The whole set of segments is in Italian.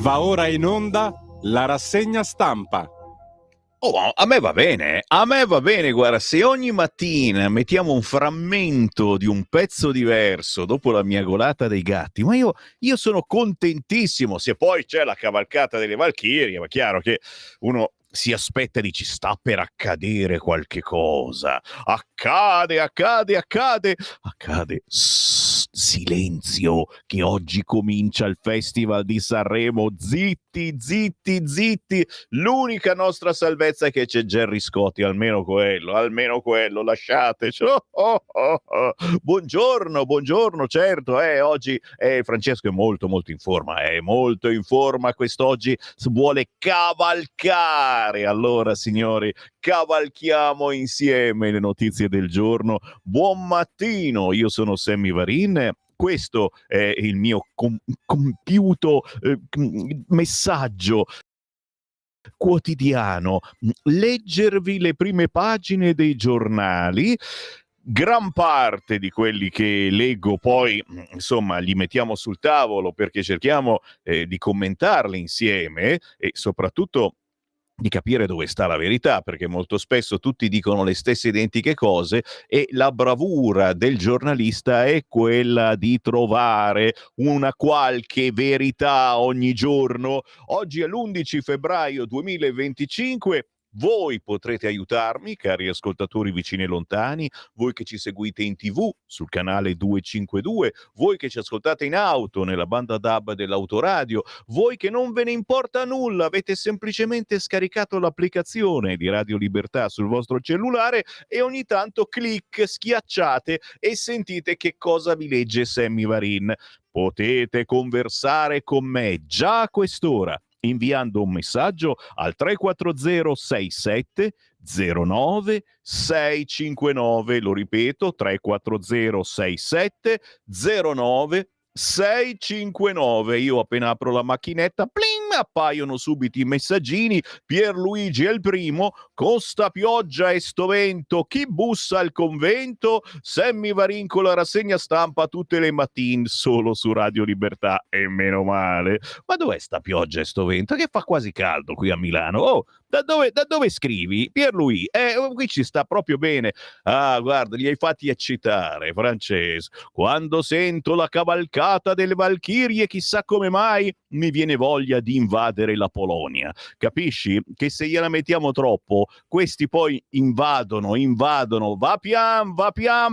Va ora in onda la rassegna stampa. Oh, a me va bene, guarda, se ogni mattina mettiamo un frammento di un pezzo diverso dopo la miagolata dei gatti, ma io sono contentissimo. Se poi c'è la cavalcata delle Valchirie, ma chiaro che uno si aspetta e dici sta per accadere qualche cosa. Accade. Silenzio, che oggi comincia il Festival di Sanremo. Zitti. L'unica nostra salvezza è che c'è Gerry Scotti, almeno quello, lasciatecelo. Buongiorno, certo, oggi Francesco è molto in forma quest'oggi, vuole cavalcare. Allora, signori, cavalchiamo insieme le notizie del giorno. Buon mattino, io sono Sammy Varin. Questo è il mio compiuto messaggio quotidiano, leggervi le prime pagine dei giornali. Gran parte di quelli che leggo poi, insomma, li mettiamo sul tavolo perché cerchiamo di commentarli insieme e soprattutto di capire dove sta la verità, perché molto spesso tutti dicono le stesse identiche cose e la bravura del giornalista è quella di trovare una qualche verità ogni giorno. Oggi è l'11 febbraio 2025. Voi potrete aiutarmi, cari ascoltatori vicini e lontani, voi che ci seguite in TV sul canale 252, voi che ci ascoltate in auto nella banda DAB dell'autoradio, voi che non ve ne importa nulla, avete semplicemente scaricato l'applicazione di Radio Libertà sul vostro cellulare e ogni tanto schiacciate e sentite che cosa vi legge Sammy Varin. Potete conversare con me già a quest'ora inviando un messaggio al 340 67 09 659, lo ripeto, 340 67 09 659. Io appena apro la macchinetta, pling, appaiono subito i messaggini. Pierluigi è il primo. Con sta pioggia e sto vento, chi bussa al convento? Sammy Varin con la rassegna stampa tutte le mattine solo su Radio Libertà, e meno male. Ma dov'è sta pioggia e sto vento? Che fa quasi caldo qui a Milano. Oh, da dove scrivi? Pierluigi, qui ci sta proprio bene. Ah, guarda, li hai fatti eccitare, Francesco. Quando sento la cavalcata delle Valchirie, chissà come mai, mi viene voglia di invadere la Polonia. Capisci? Che se gliela mettiamo troppo, questi poi invadono. Va pian,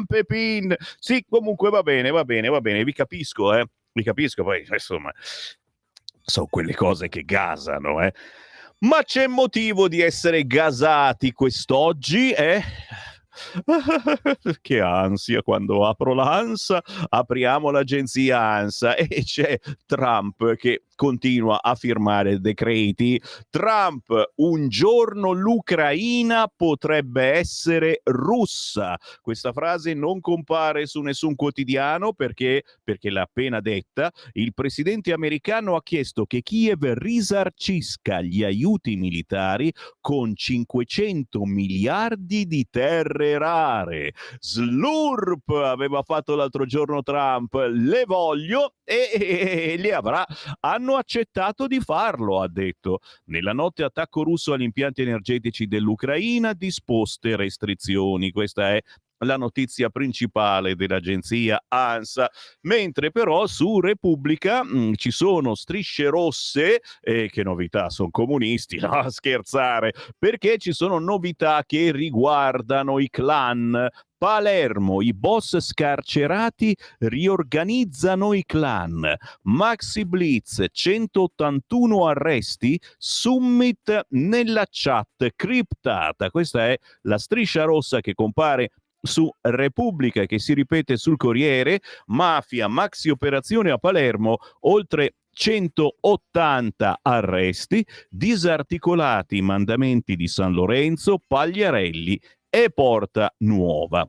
Pepin. Sì, comunque va bene, vi capisco, poi, insomma, sono quelle cose che gasano, Ma c'è motivo di essere gasati quest'oggi, Che ansia quando apro l'ANSA, apriamo l'agenzia ANSA e c'è Trump che continua a firmare decreti. Trump, un giorno l'Ucraina potrebbe essere russa. Questa frase non compare su nessun quotidiano perché l'ha appena detta. Il presidente americano ha chiesto che Kiev risarcisca gli aiuti militari con 500 miliardi di terre rare. Slurp aveva fatto l'altro giorno Trump, le voglio e le avrà. Hanno accettato di farlo, ha detto. Nella notte attacco russo agli impianti energetici dell'Ucraina, disposte restrizioni. Questa è la notizia principale dell'agenzia ANSA, mentre però su Repubblica ci sono strisce rosse, che novità, sono comunisti, no, a scherzare, perché ci sono novità che riguardano i clan. Palermo, i boss scarcerati riorganizzano i clan. Maxi Blitz, 181 arresti, summit nella chat criptata. Questa è la striscia rossa che compare su Repubblica e che si ripete sul Corriere. Mafia, maxi operazione a Palermo, oltre 180 arresti, disarticolati i mandamenti di San Lorenzo, Pagliarelli e Porta Nuova.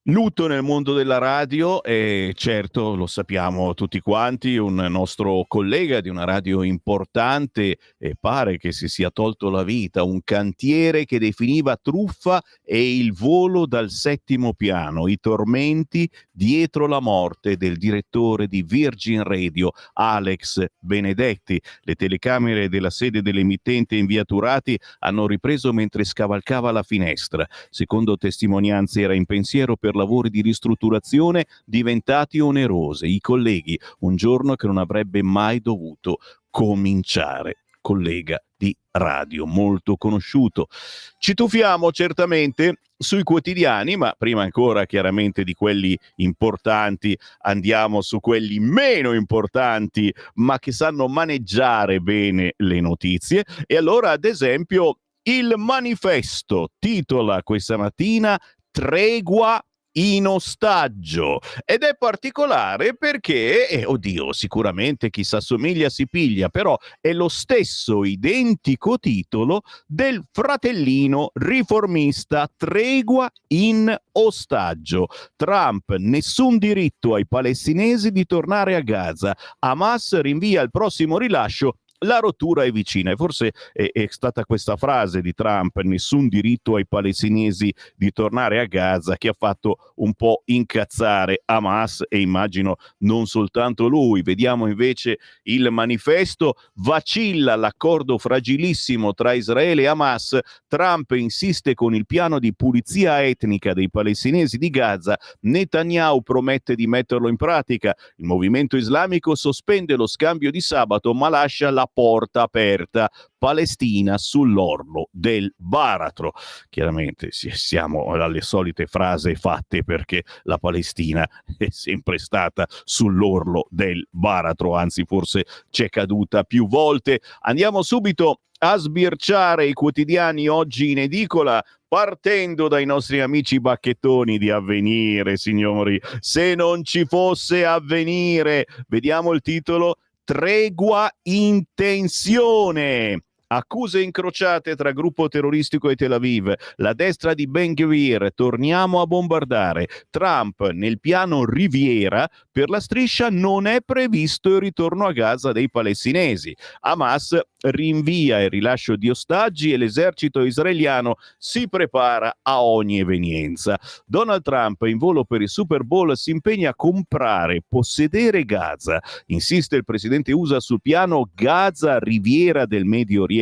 Lutto nel mondo della radio e certo lo sappiamo tutti quanti, un nostro collega di una radio importante pare che si sia tolto la vita, un cantiere che definiva truffa e il volo dal 7° piano, i tormenti dietro la morte del direttore di Virgin Radio, Alex Benedetti. Le telecamere della sede dell'emittente in via Turati hanno ripreso mentre scavalcava la finestra. Secondo testimonianze era in pensiero per lavori di ristrutturazione diventati onerosi. I colleghi, un giorno che non avrebbe mai dovuto cominciare. Collega di radio, molto conosciuto. Ci tuffiamo certamente sui quotidiani, ma prima ancora chiaramente di quelli importanti andiamo su quelli meno importanti, ma che sanno maneggiare bene le notizie. E allora, ad esempio, il Manifesto titola questa mattina "Tregua in ostaggio", ed è particolare perché, oddio, sicuramente chi s'assomiglia si piglia, però è lo stesso identico titolo del fratellino riformista "Tregua in ostaggio". Trump: nessun diritto ai palestinesi di tornare a Gaza. Hamas rinvia il prossimo rilascio. La rottura è vicina, e forse è stata questa frase di Trump, nessun diritto ai palestinesi di tornare a Gaza, che ha fatto un po' incazzare Hamas e immagino non soltanto lui. Vediamo invece il Manifesto: vacilla l'accordo fragilissimo tra Israele e Hamas, Trump insiste con il piano di pulizia etnica dei palestinesi di Gaza, Netanyahu promette di metterlo in pratica, il movimento islamico sospende lo scambio di sabato ma lascia la porta aperta, Palestina sull'orlo del baratro. Chiaramente siamo alle solite frasi fatte, perché la Palestina è sempre stata sull'orlo del baratro, anzi forse c'è caduta più volte. Andiamo subito a sbirciare i quotidiani oggi in edicola, partendo dai nostri amici bacchettoni di Avvenire, signori. Se non ci fosse Avvenire, vediamo il titolo: "Tregua in tensione". Accuse incrociate tra gruppo terroristico e Tel Aviv. La destra di Ben Gvir: torniamo a bombardare. Trump: nel piano Riviera per la striscia non è previsto il ritorno a Gaza dei palestinesi. Hamas rinvia il rilascio di ostaggi e l'esercito israeliano si prepara a ogni evenienza. Donald Trump, in volo per il Super Bowl, si impegna a comprare, possedere Gaza. Insiste il presidente USA sul piano Gaza Riviera del Medio Oriente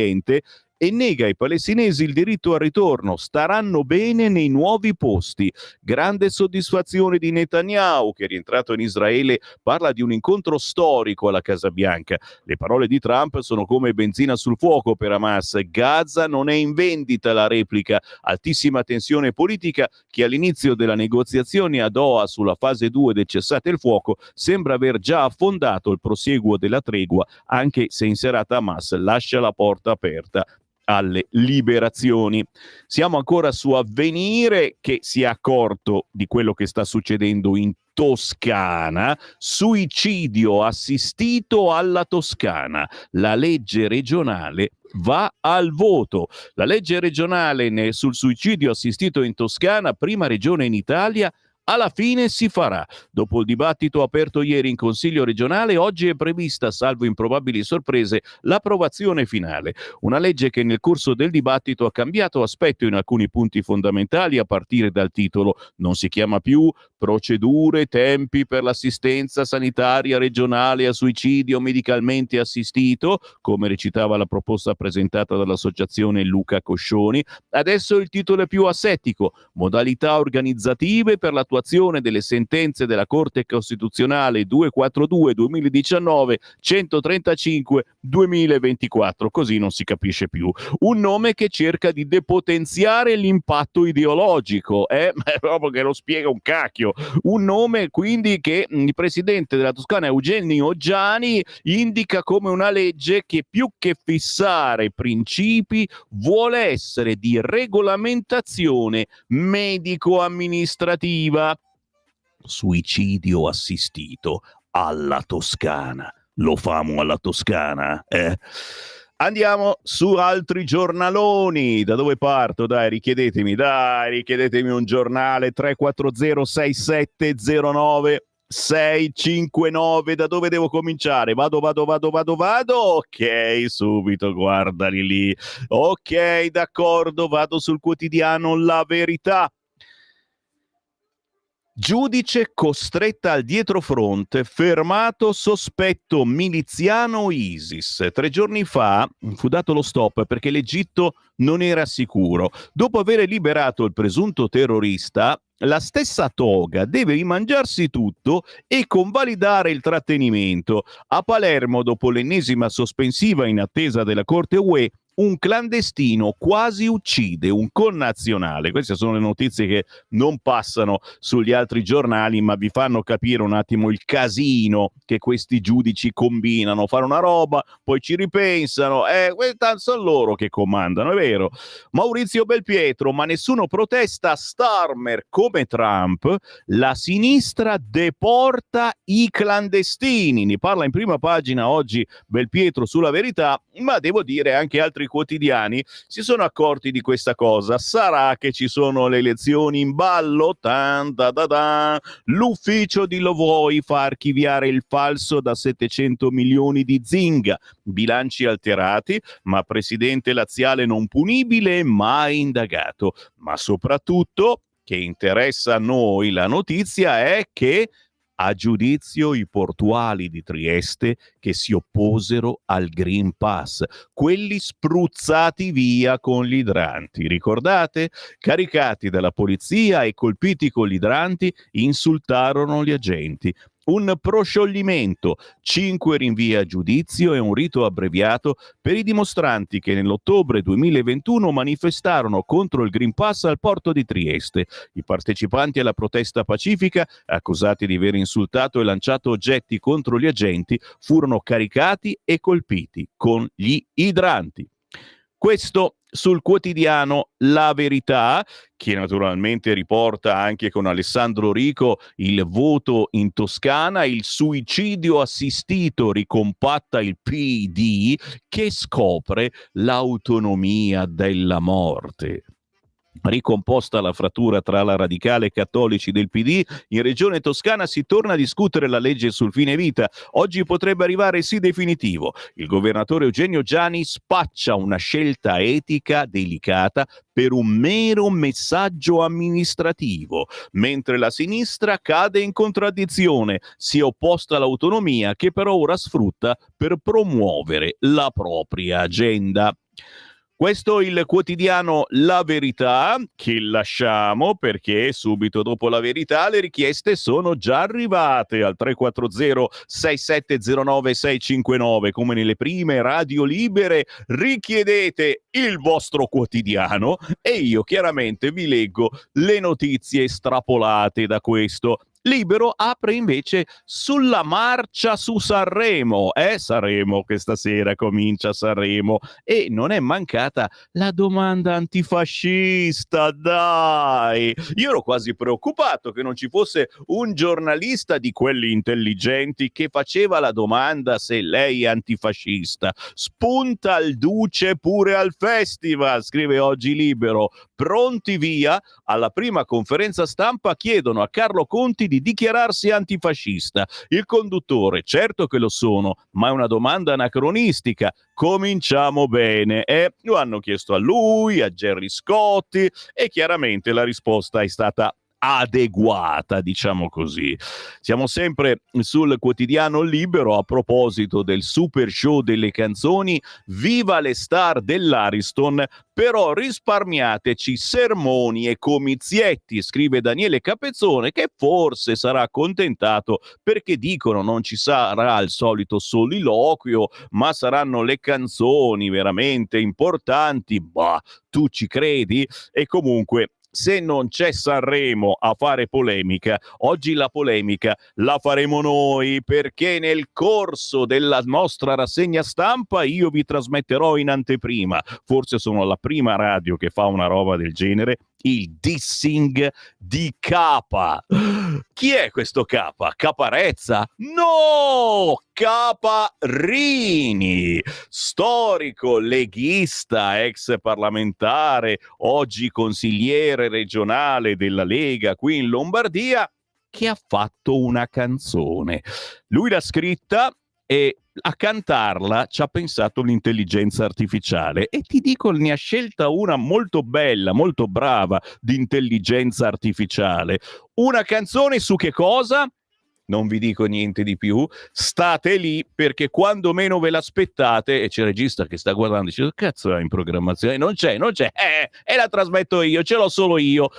e nega ai palestinesi il diritto al ritorno. Staranno bene nei nuovi posti. Grande soddisfazione di Netanyahu, che, rientrato in Israele, parla di un incontro storico alla Casa Bianca. Le parole di Trump sono come benzina sul fuoco per Hamas. Gaza non è in vendita, la replica. Altissima tensione politica che all'inizio della negoziazione a Doha sulla fase 2 del cessate il fuoco sembra aver già affondato il prosieguo della tregua, anche se in serata Hamas lascia la porta aperta alle liberazioni. Siamo ancora su Avvenire, che si è accorto di quello che sta succedendo in Toscana. Suicidio assistito alla Toscana. La legge regionale va al voto. La legge regionale sul suicidio assistito in Toscana, prima regione in Italia, alla fine si farà. Dopo il dibattito aperto ieri in Consiglio regionale, oggi è prevista, salvo improbabili sorprese, l'approvazione finale. Una legge che nel corso del dibattito ha cambiato aspetto in alcuni punti fondamentali, a partire dal titolo. Non si chiama più "procedure, tempi per l'assistenza sanitaria regionale a suicidio medicalmente assistito", come recitava la proposta presentata dall'associazione Luca Coscioni. Adesso il titolo è più asettico: modalità organizzative per l'attuazione delle sentenze della Corte Costituzionale 242 2019, 135 2024. Così non si capisce più. Un nome che cerca di depotenziare l'impatto ideologico, ma è proprio che lo spiega un cacchio. Un nome quindi che il presidente della Toscana, Eugenio Giani, indica come una legge che, più che fissare principi, vuole essere di regolamentazione medico-amministrativa. Suicidio assistito alla Toscana. Lo famo alla Toscana, eh? Andiamo su altri giornaloni. Da dove parto? Dai, richiedetemi un giornale. 340-6709-659. Da dove devo cominciare? Vado. Ok, subito, guardali lì. Ok, d'accordo, vado sul quotidiano La Verità. Giudice costretta al dietrofront, fermato sospetto miliziano ISIS. 3 giorni fa fu dato lo stop perché l'Egitto non era sicuro. Dopo aver liberato il presunto terrorista, la stessa toga deve rimangiarsi tutto e convalidare il trattenimento. A Palermo, dopo l'ennesima sospensiva in attesa della Corte UE, un clandestino quasi uccide un connazionale. Queste sono le notizie che non passano sugli altri giornali, ma vi fanno capire un attimo il casino che questi giudici combinano. Fare una roba, poi ci ripensano, tanto sono loro che comandano, è vero. Maurizio Belpietro, ma nessuno protesta, Starmer come Trump, la sinistra deporta i clandestini. Ne parla in prima pagina oggi Belpietro sulla Verità, ma devo dire anche altri quotidiani si sono accorti di questa cosa. Sarà che ci sono le elezioni in ballo? L'ufficio di Lovoi fa archiviare il falso da 700 milioni di Zinga, bilanci alterati, ma presidente laziale non punibile, mai indagato. Ma soprattutto, che interessa a noi la notizia è che a giudizio i portuali di Trieste che si opposero al Green Pass, quelli spruzzati via con gli idranti, ricordate? Caricati dalla polizia e colpiti con gli idranti, insultarono gli agenti. Un proscioglimento, 5 rinvii a giudizio e un rito abbreviato per i dimostranti che nell'ottobre 2021 manifestarono contro il Green Pass al porto di Trieste. I partecipanti alla protesta pacifica, accusati di aver insultato e lanciato oggetti contro gli agenti, furono caricati e colpiti con gli idranti. Questo sul quotidiano La Verità, che naturalmente riporta anche con Alessandro Rico il voto in Toscana, il suicidio assistito ricompatta il PD che scopre l'autonomia della morte. Ricomposta la frattura tra la radicale e cattolici del PD, in regione Toscana si torna a discutere la legge sul fine vita. Oggi potrebbe arrivare il sì definitivo. Il governatore Eugenio Giani spaccia una scelta etica delicata per un mero messaggio amministrativo, mentre la sinistra cade in contraddizione, si è opposta all'autonomia che però ora sfrutta per promuovere la propria agenda. Questo è il quotidiano La Verità, che lasciamo perché subito dopo La Verità le richieste sono già arrivate al 340-6709-659, come nelle prime radio libere. Richiedete il vostro quotidiano e io chiaramente vi leggo le notizie estrapolate da questo. Libero apre invece sulla marcia su Sanremo. Sanremo questa sera comincia Sanremo e non è mancata la domanda antifascista, dai! Io ero quasi preoccupato che non ci fosse un giornalista di quelli intelligenti che faceva la domanda se lei è antifascista. Spunta il Duce pure al festival, scrive oggi Libero. Pronti via, alla prima conferenza stampa chiedono a Carlo Conti di dichiararsi antifascista. Il conduttore, certo che lo sono, ma è una domanda anacronistica. Cominciamo bene. Lo hanno chiesto a lui, a Gerry Scotti e chiaramente la risposta è stata adeguata, diciamo così. Siamo sempre sul quotidiano Libero a proposito del super show delle canzoni. Viva le star dell'Ariston, però risparmiateci sermoni e comizietti, scrive Daniele Capezzone, che forse sarà accontentato perché dicono non ci sarà il solito soliloquio, ma saranno le canzoni veramente importanti. Bah, tu ci credi? E comunque, se non c'è Sanremo a fare polemica, oggi la polemica la faremo noi, perché nel corso della nostra rassegna stampa io vi trasmetterò in anteprima, forse sono la prima radio che fa una roba del genere, il dissing di Capa. Chi è questo Capa? Caparezza? No! Caparini, storico leghista, ex parlamentare, oggi consigliere regionale della Lega qui in Lombardia, che ha fatto una canzone. Lui l'ha scritta e a cantarla ci ha pensato l'intelligenza artificiale, e ti dico, ne ha scelta una molto bella, molto brava di intelligenza artificiale. Una canzone su che cosa? Non vi dico niente di più, state lì perché quando meno ve l'aspettate, e c'è il regista che sta guardando e dice: "Che cazzo è in programmazione?" Non c'è, e la trasmetto io, ce l'ho solo io,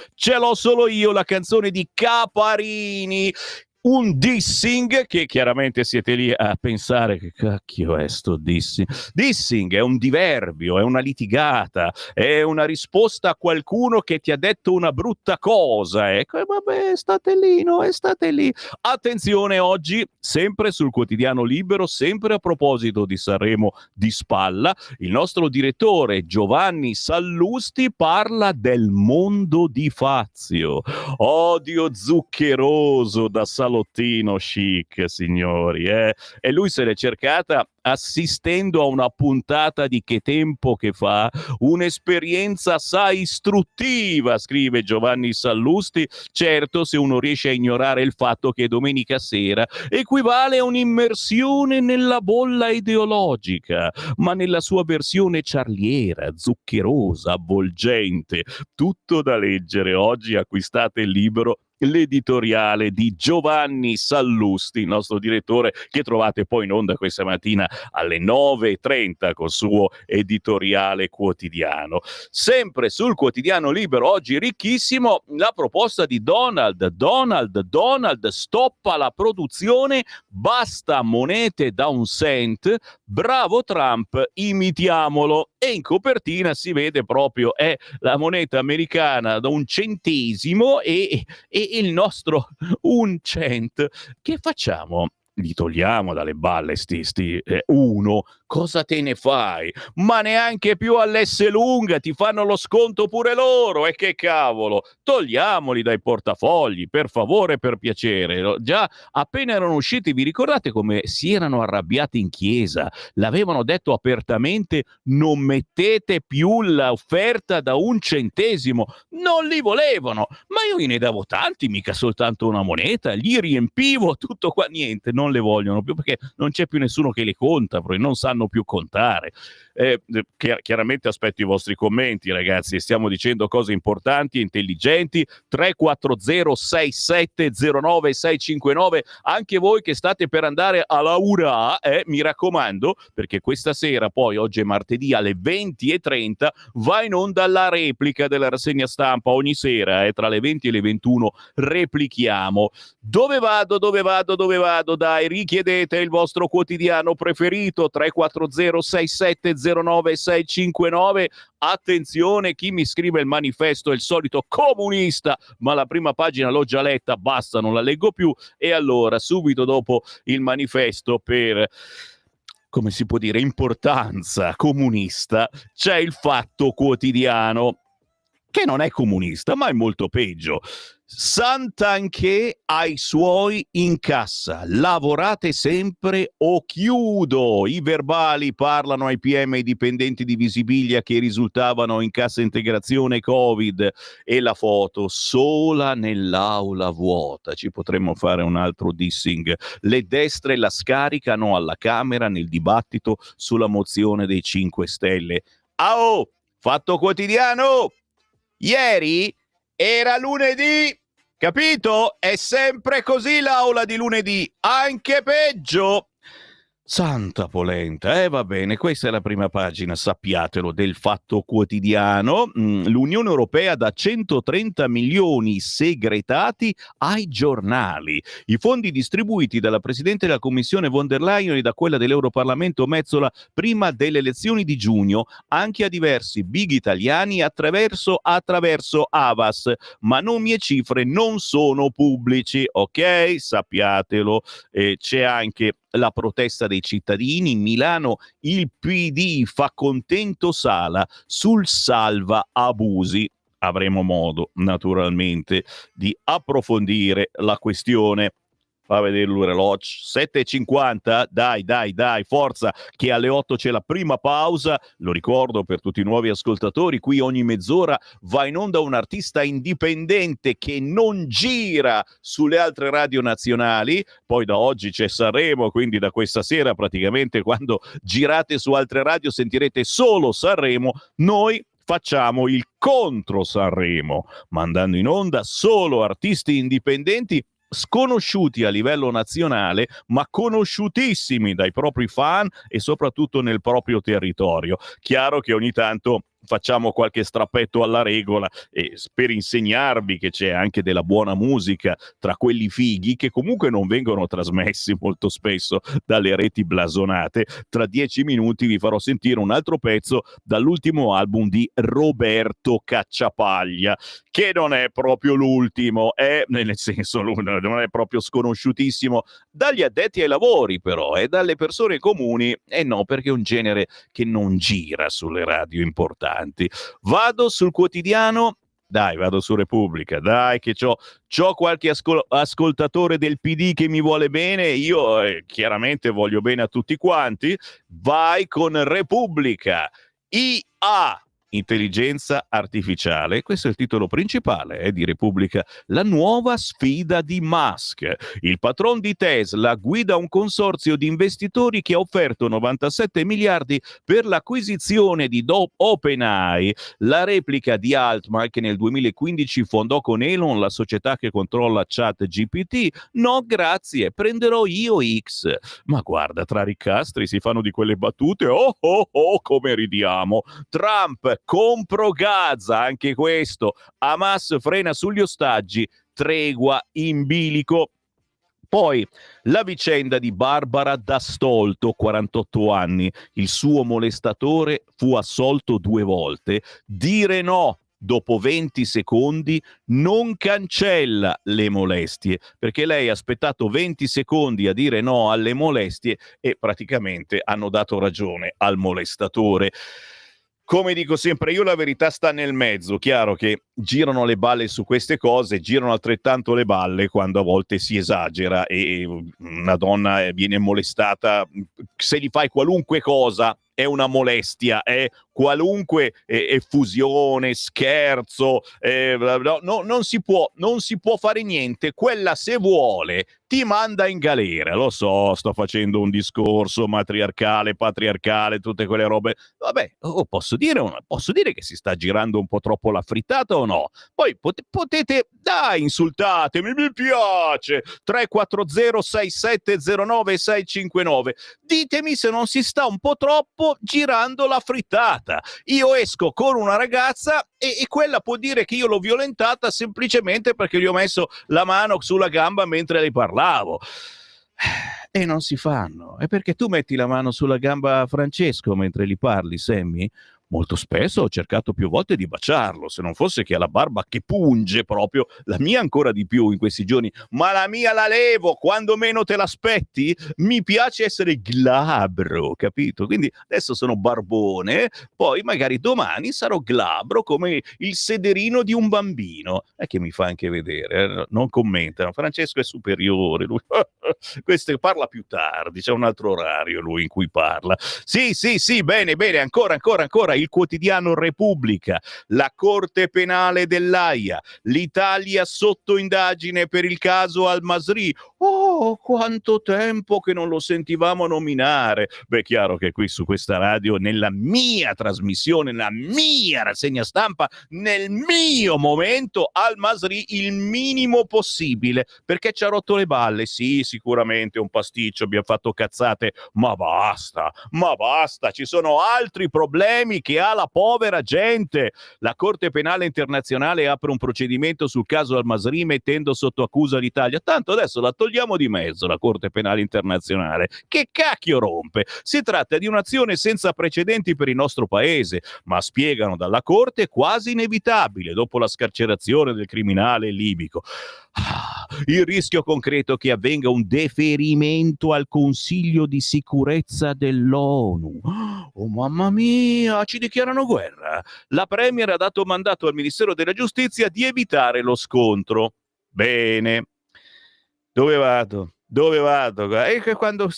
la canzone di Caparini. Un dissing che chiaramente siete lì a pensare: che cacchio è sto dissing? Dissing è un diverbio, è una litigata, è una risposta a qualcuno che ti ha detto una brutta cosa. Ecco, vabbè, state lì, no? E state lì. Attenzione, oggi, sempre sul quotidiano Libero, sempre a proposito di Sanremo di spalla, il nostro direttore Giovanni Sallusti parla del mondo di Fazio. Odio zuccheroso da salottino chic, signori, e lui se l'è cercata assistendo a una puntata di Che tempo che fa, un'esperienza assai istruttiva, scrive Giovanni Sallusti, certo se uno riesce a ignorare il fatto che domenica sera equivale a un'immersione nella bolla ideologica, ma nella sua versione ciarliera, zuccherosa, avvolgente. Tutto da leggere oggi, acquistate il libro, l'editoriale di Giovanni Sallusti, il nostro direttore, che trovate poi in onda questa mattina alle 9:30 col suo editoriale quotidiano. Sempre sul quotidiano Libero, oggi ricchissimo, la proposta di Donald stoppa la produzione, basta monete da 1 cent, bravo Trump, imitiamolo. E in copertina si vede proprio la moneta americana da 1 centesimo e il nostro 1 cent. Che facciamo? Li togliamo dalle balle uno, cosa te ne fai? Ma neanche più all'S lunga, ti fanno lo sconto pure loro, e che cavolo, togliamoli dai portafogli, per favore, per piacere. Già appena erano usciti, vi ricordate come si erano arrabbiati in chiesa? L'avevano detto apertamente: non mettete più l'offerta da 1 centesimo. Non li volevano, ma io gliene davo tanti, mica soltanto una moneta, gli riempivo tutto qua. Niente, non le vogliono più perché non c'è più nessuno che le conta, perché non sanno più contare. Chiaramente aspetto i vostri commenti, ragazzi, stiamo dicendo cose importanti e intelligenti. 340 6709 659, anche voi che state per andare a lavorare, mi raccomando, perché questa sera, poi oggi è martedì, alle 20:30 va in onda la replica della rassegna stampa. Ogni sera tra le 20 e le 21 replichiamo. Dove vado? Dai, richiedete il vostro quotidiano preferito. 340 6709 659. Attenzione, chi mi scrive il manifesto è il solito comunista, ma la prima pagina l'ho già letta, basta, non la leggo più. E allora, subito dopo il manifesto, per, come si può dire, importanza comunista, c'è il Fatto Quotidiano, che non è comunista, ma è molto peggio. Santanchè ai suoi in cassa, lavorate sempre o chiudo. I verbali parlano ai PM e ai dipendenti di Visibilia che risultavano in cassa integrazione Covid, e la foto sola nell'aula vuota. Ci potremmo fare un altro dissing. Le destre la scaricano alla Camera nel dibattito sulla mozione dei 5 Stelle. Oh, Fatto Quotidiano! Ieri era lunedì, capito? È sempre così l'aula di lunedì, anche peggio. Santa polenta, va bene, questa è la prima pagina, sappiatelo, del Fatto Quotidiano. L'Unione Europea dà 130 milioni segretati ai giornali. I fondi distribuiti dalla Presidente della Commissione von der Leyen e da quella dell'Europarlamento Metsola prima delle elezioni di giugno, anche a diversi big italiani attraverso Havas, ma nomi e cifre non sono pubblici, ok? Sappiatelo. C'è anche la protesta dei cittadini. In Milano il PD fa contento Sala sul salva abusi. Avremo modo naturalmente di approfondire la questione. fa vedere l'orologio, 7:50, dai, forza, che alle 8 c'è la prima pausa. Lo ricordo per tutti i nuovi ascoltatori, qui ogni mezz'ora va in onda un artista indipendente che non gira sulle altre radio nazionali. Poi da oggi c'è Sanremo, quindi da questa sera praticamente quando girate su altre radio sentirete solo Sanremo. Noi facciamo il contro Sanremo, mandando in onda solo artisti indipendenti sconosciuti a livello nazionale, ma conosciutissimi dai propri fan e soprattutto nel proprio territorio. Chiaro che ogni tanto facciamo qualche strappetto alla regola e per insegnarvi che c'è anche della buona musica tra quelli fighi che comunque non vengono trasmessi molto spesso dalle reti blasonate. Tra 10 minuti vi farò sentire un altro pezzo dall'ultimo album di Roberto Cacciapaglia, che non è proprio l'ultimo, nel senso non è proprio sconosciutissimo dagli addetti ai lavori, però, e dalle persone comuni, no, perché è un genere che non gira sulle radio importanti. Vado sul quotidiano, vado su Repubblica, che c'ho qualche ascoltatore del PD che mi vuole bene, io chiaramente voglio bene a tutti quanti. Vai con Repubblica. IA, intelligenza artificiale, questo è il titolo principale di Repubblica, la nuova sfida di Musk. Il patron di Tesla guida un consorzio di investitori che ha offerto 97 miliardi per l'acquisizione di OpenAI, la replica di Altman che nel 2015 fondò con Elon la società che controlla ChatGPT. No grazie, prenderò io X. Ma guarda, tra ricastri si fanno di quelle battute, come ridiamo. Trump, compro Gaza, anche questo. Hamas frena sugli ostaggi, tregua in bilico. Poi la vicenda di Barbara D'Astolto, 48 anni, il suo molestatore fu assolto 2 volte. Dire no dopo 20 secondi non cancella le molestie, perché lei ha aspettato 20 secondi a dire no alle molestie e praticamente hanno dato ragione al molestatore. Come dico sempre io, la verità sta nel mezzo. Chiaro che girano le balle su queste cose, girano altrettanto le balle quando a volte si esagera e una donna viene molestata. Se gli fai qualunque cosa è una molestia, è qualunque effusione, scherzo, non si può fare niente. Quella, se vuole, ti manda in galera. Lo so, sto facendo un discorso matriarcale, patriarcale, tutte quelle robe. Vabbè, posso dire che si sta girando un po' troppo la frittata o no? Poi potete, insultatemi, mi piace. 340 6709 659. Ditemi se non si sta un po' troppo girando la frittata. Io esco con una ragazza e quella può dire che io l'ho violentata semplicemente perché gli ho messo la mano sulla gamba mentre le parlavo. E non si fanno. È perché tu metti la mano sulla gamba a Francesco mentre gli parli, Sammy? Molto spesso ho cercato più volte di baciarlo, se non fosse che ha la barba che punge proprio, la mia ancora di più in questi giorni, ma la mia la levo quando meno te l'aspetti. Mi piace essere glabro, capito? Quindi adesso sono barbone, poi magari domani sarò glabro come il sederino di un bambino. È che mi fa anche vedere, non commentano. Francesco è superiore, lui questo parla più tardi, c'è un altro orario lui in cui parla. Sì, bene, ancora. Il quotidiano Repubblica, la Corte Penale dell'Aia, l'Italia sotto indagine per il caso Al-Masri. Oh, quanto tempo che non lo sentivamo nominare. Beh, chiaro che qui su questa radio, nella mia trasmissione, nella mia rassegna stampa, nel mio momento, Al-Masri il minimo possibile, perché ci ha rotto le balle. Sì, sicuramente un pasticcio, abbiamo fatto cazzate, ma basta, ci sono altri problemi che ha la povera gente. La Corte Penale Internazionale apre un procedimento sul caso Al-Masri mettendo sotto accusa l'Italia. Tanto adesso la togliamo di mezzo la Corte Penale Internazionale. Che cacchio rompe? Si tratta di un'azione senza precedenti per il nostro paese, ma spiegano dalla Corte quasi inevitabile dopo la scarcerazione del criminale libico. Il rischio concreto che avvenga un deferimento al Consiglio di sicurezza dell'ONU. Oh mamma mia, ci dichiarano guerra. La Premier ha dato mandato al Ministero della Giustizia di evitare lo scontro. Bene. Dove vado? Dove vado? E che quando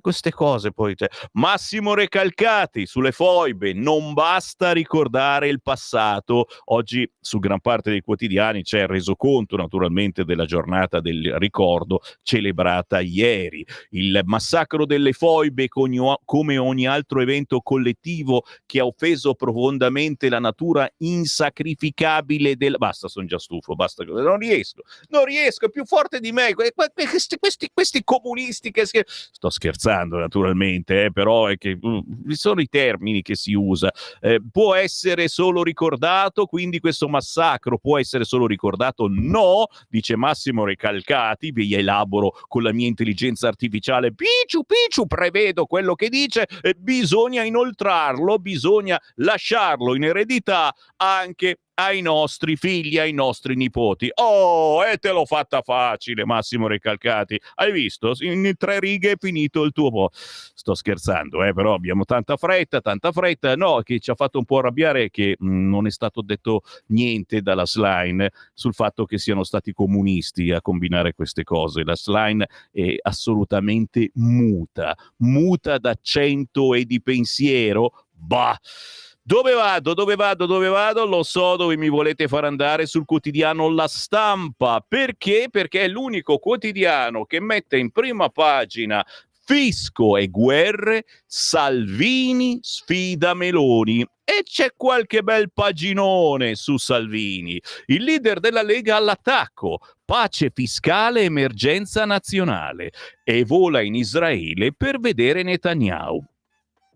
queste cose poi cioè, Massimo Recalcati sulle foibe, non basta ricordare il passato. Oggi su gran parte dei quotidiani c'è il resoconto naturalmente della giornata del ricordo celebrata ieri. Il massacro delle foibe come ogni altro evento collettivo che ha offeso profondamente la natura insacrificabile del... Basta, sono già stufo, basta, non riesco, è più forte di me. Questi comunisti che sto scherzando naturalmente, però è che sono i termini che si usa. Può essere solo ricordato, quindi questo massacro può essere solo ricordato? No, dice Massimo Recalcati, vi elaboro con la mia intelligenza artificiale, picciu, prevedo quello che dice, bisogna inoltrarlo, bisogna lasciarlo in eredità anche ai nostri figli, ai nostri nipoti. Oh, e te l'ho fatta facile, Massimo Recalcati. Hai visto? In 3 righe è finito il tuo Sto scherzando, però abbiamo tanta fretta. No, che ci ha fatto un po' arrabbiare che non è stato detto niente dalla Schlein sul fatto che siano stati comunisti a combinare queste cose. La Schlein è assolutamente muta d'accento e di pensiero. Bah! Dove vado? Lo so dove mi volete far andare, sul quotidiano La Stampa. Perché? Perché è l'unico quotidiano che mette in prima pagina fisco e guerre, Salvini sfida Meloni. E c'è qualche bel paginone su Salvini. Il leader della Lega all'attacco. Pace fiscale, emergenza nazionale. E vola in Israele per vedere Netanyahu.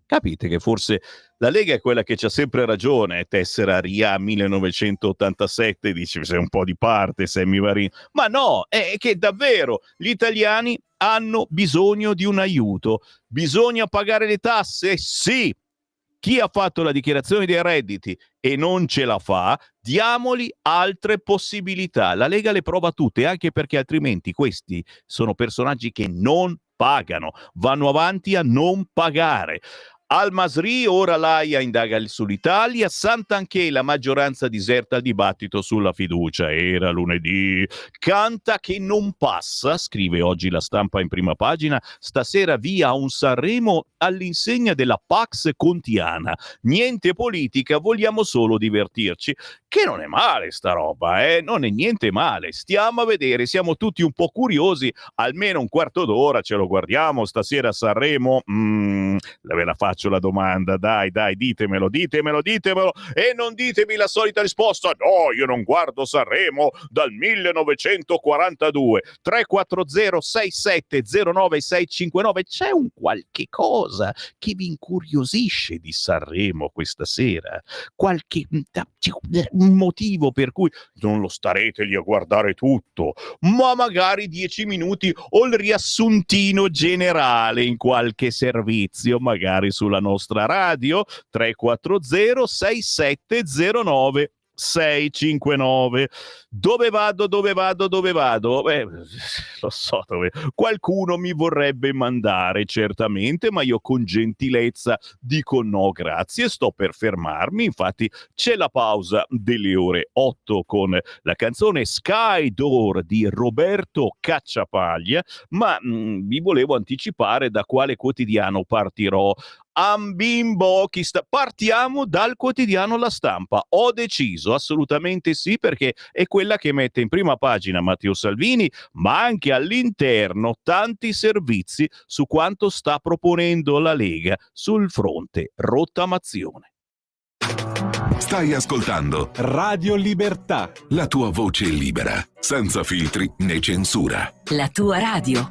Capite che forse la Lega è quella che c'ha sempre ragione, tessera RIA 1987, dice sei un po' di parte, Sammy Varin. Ma no, è che davvero gli italiani hanno bisogno di un aiuto. Bisogna pagare le tasse? Sì. Chi ha fatto la dichiarazione dei redditi e non ce la fa, diamogli altre possibilità. La Lega le prova tutte, anche perché altrimenti questi sono personaggi che non pagano, vanno avanti a non pagare. Al-Masri, ora l'AIA indaga sull'Italia, Santanchè la maggioranza diserta il dibattito sulla fiducia, era lunedì, canta che non passa, scrive oggi La Stampa in prima pagina, stasera via un Sanremo all'insegna della Pax Contiana, niente politica, vogliamo solo divertirci, che non è male sta roba, non è niente male, stiamo a vedere, siamo tutti un po' curiosi, almeno un quarto d'ora ce lo guardiamo, stasera a Sanremo, ve la faccio la domanda, dai, ditemelo, e non ditemi la solita risposta, no, io non guardo Sanremo dal 1942, 340 6709 659, c'è un qualche cosa che vi incuriosisce di Sanremo questa sera? Qualche motivo per cui non lo starete lì a guardare tutto, ma magari 10 minuti o il riassuntino generale in qualche servizio, magari sulla nostra radio 340 6709 659. Dove vado? Lo so dove. Qualcuno mi vorrebbe mandare, certamente, ma io con gentilezza dico no, grazie, sto per fermarmi. Infatti c'è la pausa delle ore 8 con la canzone Sky Door di Roberto Cacciapaglia, ma vi volevo anticipare da quale quotidiano partirò. Ambimbo, partiamo dal quotidiano La Stampa. Ho deciso, assolutamente sì, perché è quella che mette in prima pagina Matteo Salvini, ma anche all'interno tanti servizi su quanto sta proponendo la Lega sul fronte rottamazione. Stai ascoltando Radio Libertà. la tua voce libera, senza filtri né censura. La tua radio.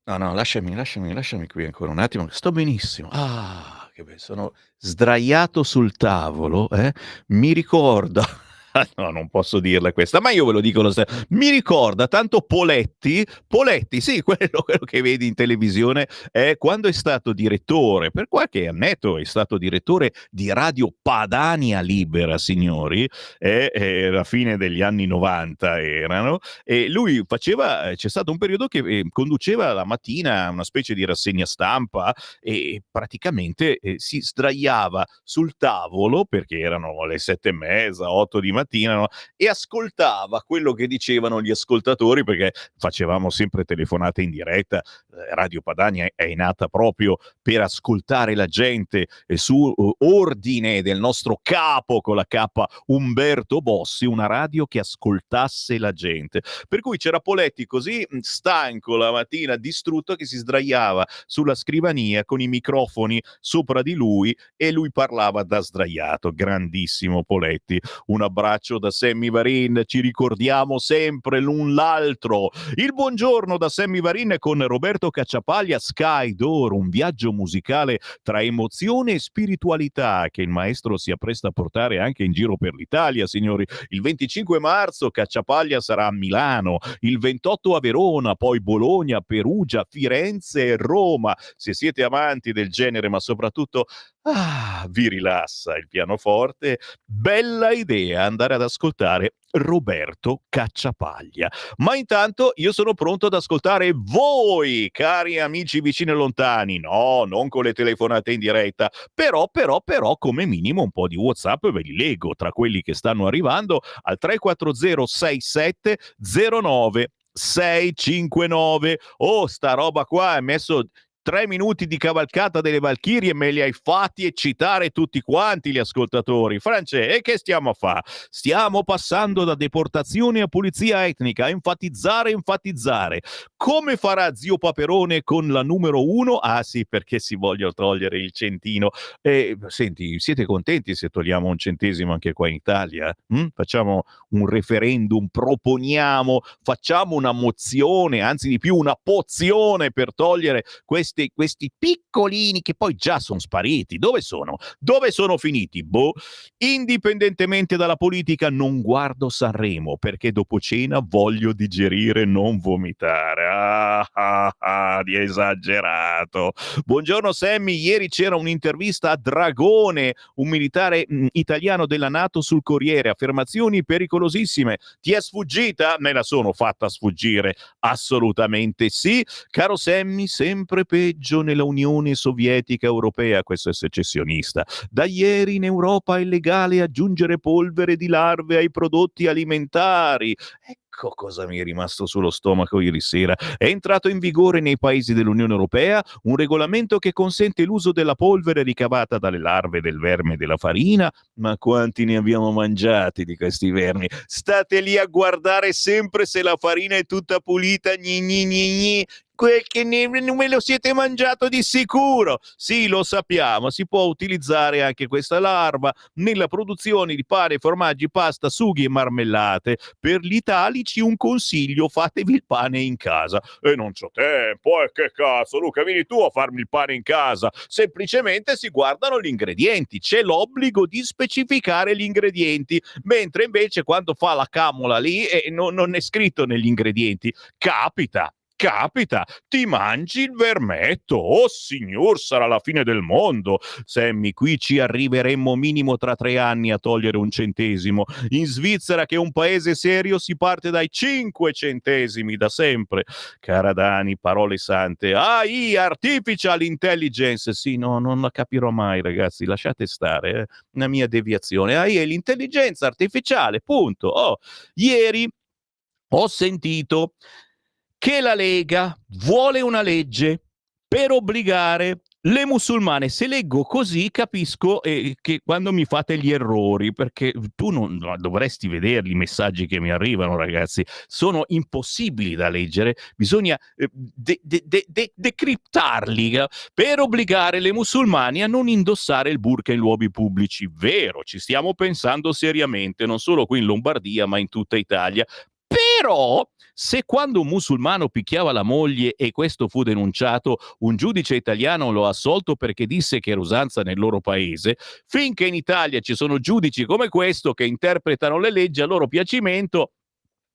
No, lasciami qui ancora un attimo, sto benissimo. Ah, che bello, sono sdraiato sul tavolo, mi ricorda no, non posso dirla questa, ma io ve lo dico lo stesso. Mi ricorda tanto Poletti, sì, quello che vedi in televisione, quando è stato direttore, per qualche annetto è stato direttore di Radio Padania Libera, signori, la fine degli anni 90 erano, e lui faceva c'è stato un periodo che, conduceva la mattina una specie di rassegna stampa e praticamente, si sdraiava sul tavolo, perché erano le 7:30, 8 di mattina, no, e ascoltava quello che dicevano gli ascoltatori, perché facevamo sempre telefonate in diretta. Radio Padania è nata proprio per ascoltare la gente, su ordine del nostro capo con la K Umberto Bossi, una radio che ascoltasse la gente. Per cui c'era Poletti così stanco la mattina, distrutto, che si sdraiava sulla scrivania con i microfoni sopra di lui e lui parlava da sdraiato. Grandissimo Poletti. Un abbraccio da Sammy Varin, ci ricordiamo sempre l'un l'altro. Il buongiorno da Sammy Varin con Roberto Cacciapaglia, Sky d'Oro, un viaggio musicale tra emozione e spiritualità che il maestro si appresta a portare anche in giro per l'Italia, signori. Il 25 marzo Cacciapaglia sarà a Milano, il 28 a Verona, poi Bologna, Perugia, Firenze e Roma. Se siete amanti del genere, ma soprattutto vi rilassa il pianoforte, bella idea andare ad ascoltare Roberto Cacciapaglia. Ma intanto io sono pronto ad ascoltare voi, cari amici vicini e lontani. No, non con le telefonate in diretta, però, come minimo un po' di WhatsApp ve li leggo tra quelli che stanno arrivando al 340 67 09 659. Oh, sta roba qua hai messo 3 minuti di cavalcata delle Valchirie e me li hai fatti eccitare tutti quanti gli ascoltatori. France, e che stiamo a fare? Stiamo passando da deportazione a pulizia etnica, enfatizzare. Come farà zio Paperone con la numero 1? Ah sì, perché si voglia togliere il centino. Senti, siete contenti se togliamo un centesimo anche qua in Italia? Facciamo un referendum, proponiamo, facciamo una mozione, anzi di più una pozione per togliere questi piccolini che poi già sono spariti. Dove sono? Dove sono finiti? Boh. Indipendentemente dalla politica non guardo Sanremo perché dopo cena voglio digerire, non vomitare. Di esagerato. Buongiorno Sammy, ieri c'era un'intervista a Dragone, un militare italiano della NATO sul Corriere, affermazioni pericolosissime. Ti è sfuggita? Me la sono fatta sfuggire, assolutamente sì. Caro Sammy, sempre peggio nella Unione Sovietica Europea, questo è secessionista. Da ieri in Europa è legale aggiungere polvere di larve ai prodotti alimentari. Ecco cosa mi è rimasto sullo stomaco ieri sera. È entrato in vigore nei paesi dell'Unione Europea un regolamento che consente l'uso della polvere ricavata dalle larve del verme della farina. Ma quanti ne abbiamo mangiati di questi vermi? State lì a guardare sempre se la farina è tutta pulita, gni gni gni gni. Quel che ne me lo siete mangiato di sicuro. Sì, lo sappiamo, si può utilizzare anche questa larva nella produzione di pane, formaggi, pasta, sughi e marmellate. Per gli italici un consiglio: fatevi il pane in casa. E non c'ho tempo, che cazzo, Luca, vieni tu a farmi il pane in casa. Semplicemente si guardano gli ingredienti, c'è l'obbligo di specificare gli ingredienti, mentre invece quando fa la camola lì non è scritto negli ingredienti. Capita, ti mangi il vermetto, oh signor, sarà la fine del mondo. Sammy, qui ci arriveremmo minimo tra 3 anni a togliere un centesimo. In Svizzera, che è un paese serio, si parte dai 5 centesimi da sempre. Cara Dani, parole sante. AI, Artificial Intelligence. Sì, no, non la capirò mai, ragazzi, lasciate stare, una mia deviazione. AI è l'intelligenza artificiale, punto. Oh, ieri ho sentito che la Lega vuole una legge per obbligare le musulmane. Se leggo così capisco che quando mi fate gli errori, perché tu non dovresti vederli i messaggi che mi arrivano, ragazzi, sono impossibili da leggere, bisogna decriptarli per obbligare le musulmane a non indossare il burqa in luoghi pubblici. Vero, ci stiamo pensando seriamente, non solo qui in Lombardia ma in tutta Italia. Però, se quando un musulmano picchiava la moglie e questo fu denunciato, un giudice italiano lo ha assolto perché disse che era usanza nel loro paese, finché in Italia ci sono giudici come questo che interpretano le leggi a loro piacimento,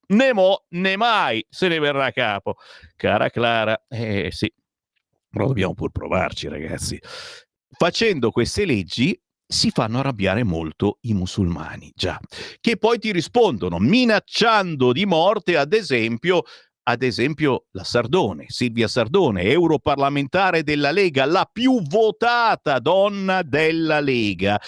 né mo né mai se ne verrà a capo. Cara Clara, sì, però dobbiamo pur provarci, ragazzi. Facendo queste leggi si fanno arrabbiare molto i musulmani, già, che poi ti rispondono minacciando di morte, ad esempio la Sardone, Silvia Sardone, europarlamentare della Lega, la più votata donna della Lega.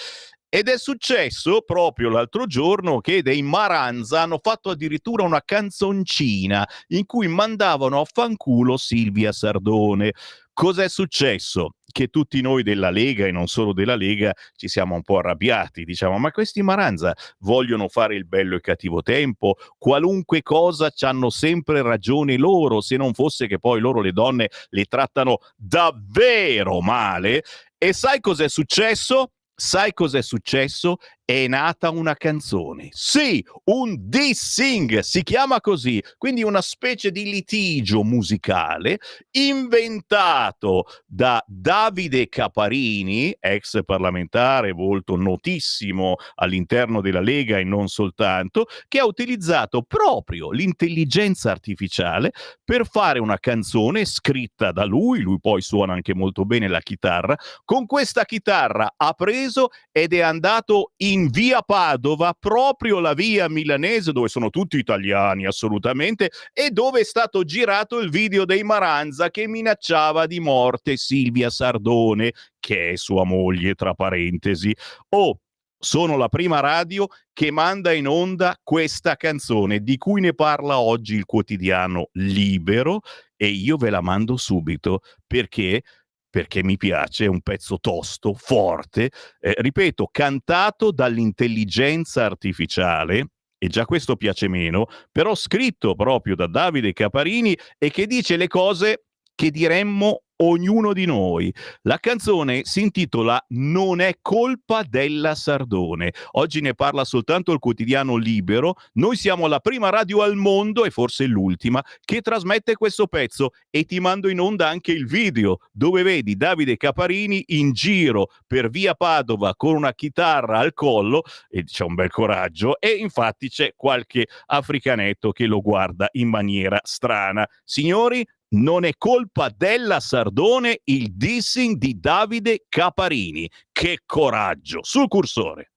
Ed è successo proprio l'altro giorno che dei Maranza hanno fatto addirittura una canzoncina in cui mandavano a fanculo Silvia Sardone. Cos'è successo? Che tutti noi della Lega e non solo della Lega ci siamo un po' arrabbiati, diciamo, ma questi Maranza vogliono fare il bello e cattivo tempo, qualunque cosa c'hanno sempre ragione loro, se non fosse che poi loro le donne le trattano davvero male. E sai cos'è successo? Sai cos'è successo? È nata una canzone. Sì, un dissing, si chiama così. Quindi una specie di litigio musicale inventato da Davide Caparini, ex parlamentare molto notissimo all'interno della Lega e non soltanto, che ha utilizzato proprio l'intelligenza artificiale per fare una canzone scritta da lui poi suona anche molto bene la chitarra. Con questa chitarra ha preso ed è andato in via Padova, proprio la via milanese dove sono tutti italiani assolutamente, e dove è stato girato il video dei Maranza che minacciava di morte Silvia Sardone, che è sua moglie, tra parentesi. Sono la prima radio che manda in onda questa canzone di cui ne parla oggi il quotidiano Libero, e io ve la mando subito perché mi piace, è un pezzo tosto, forte, ripeto, cantato dall'intelligenza artificiale, e già questo piace meno, però scritto proprio da Davide Caparini e che dice le cose che diremmo ognuno di noi. La canzone si intitola Non è colpa della Sardone. Oggi ne parla soltanto il quotidiano Libero. Noi siamo la prima radio al mondo, e forse l'ultima, che trasmette questo pezzo, e ti mando in onda anche il video dove vedi Davide Caparini in giro per via Padova con una chitarra al collo, e c'è un bel coraggio, e infatti c'è qualche africanetto che lo guarda in maniera strana. Signori, non è colpa della Sardone, il dissing di Davide Caparini. Che coraggio! Sul cursore.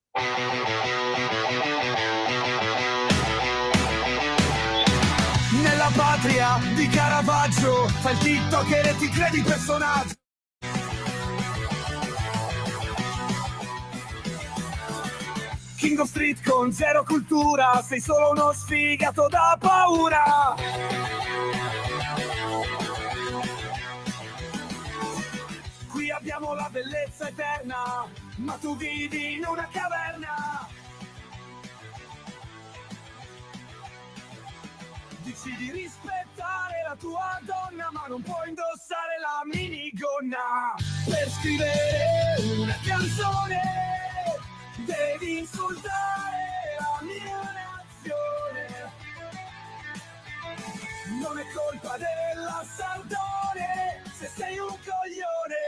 Nella patria di Caravaggio fai il TikToker e ti credi personaggio. King of Street con zero cultura, sei solo uno sfigato da paura. Qui abbiamo la bellezza eterna, ma tu vivi in una caverna. Dici di rispettare la tua donna, ma non puoi indossare la minigonna. Per scrivere una canzone devi insultare la mia nazione. Non è colpa della Sardone se sei un coglione.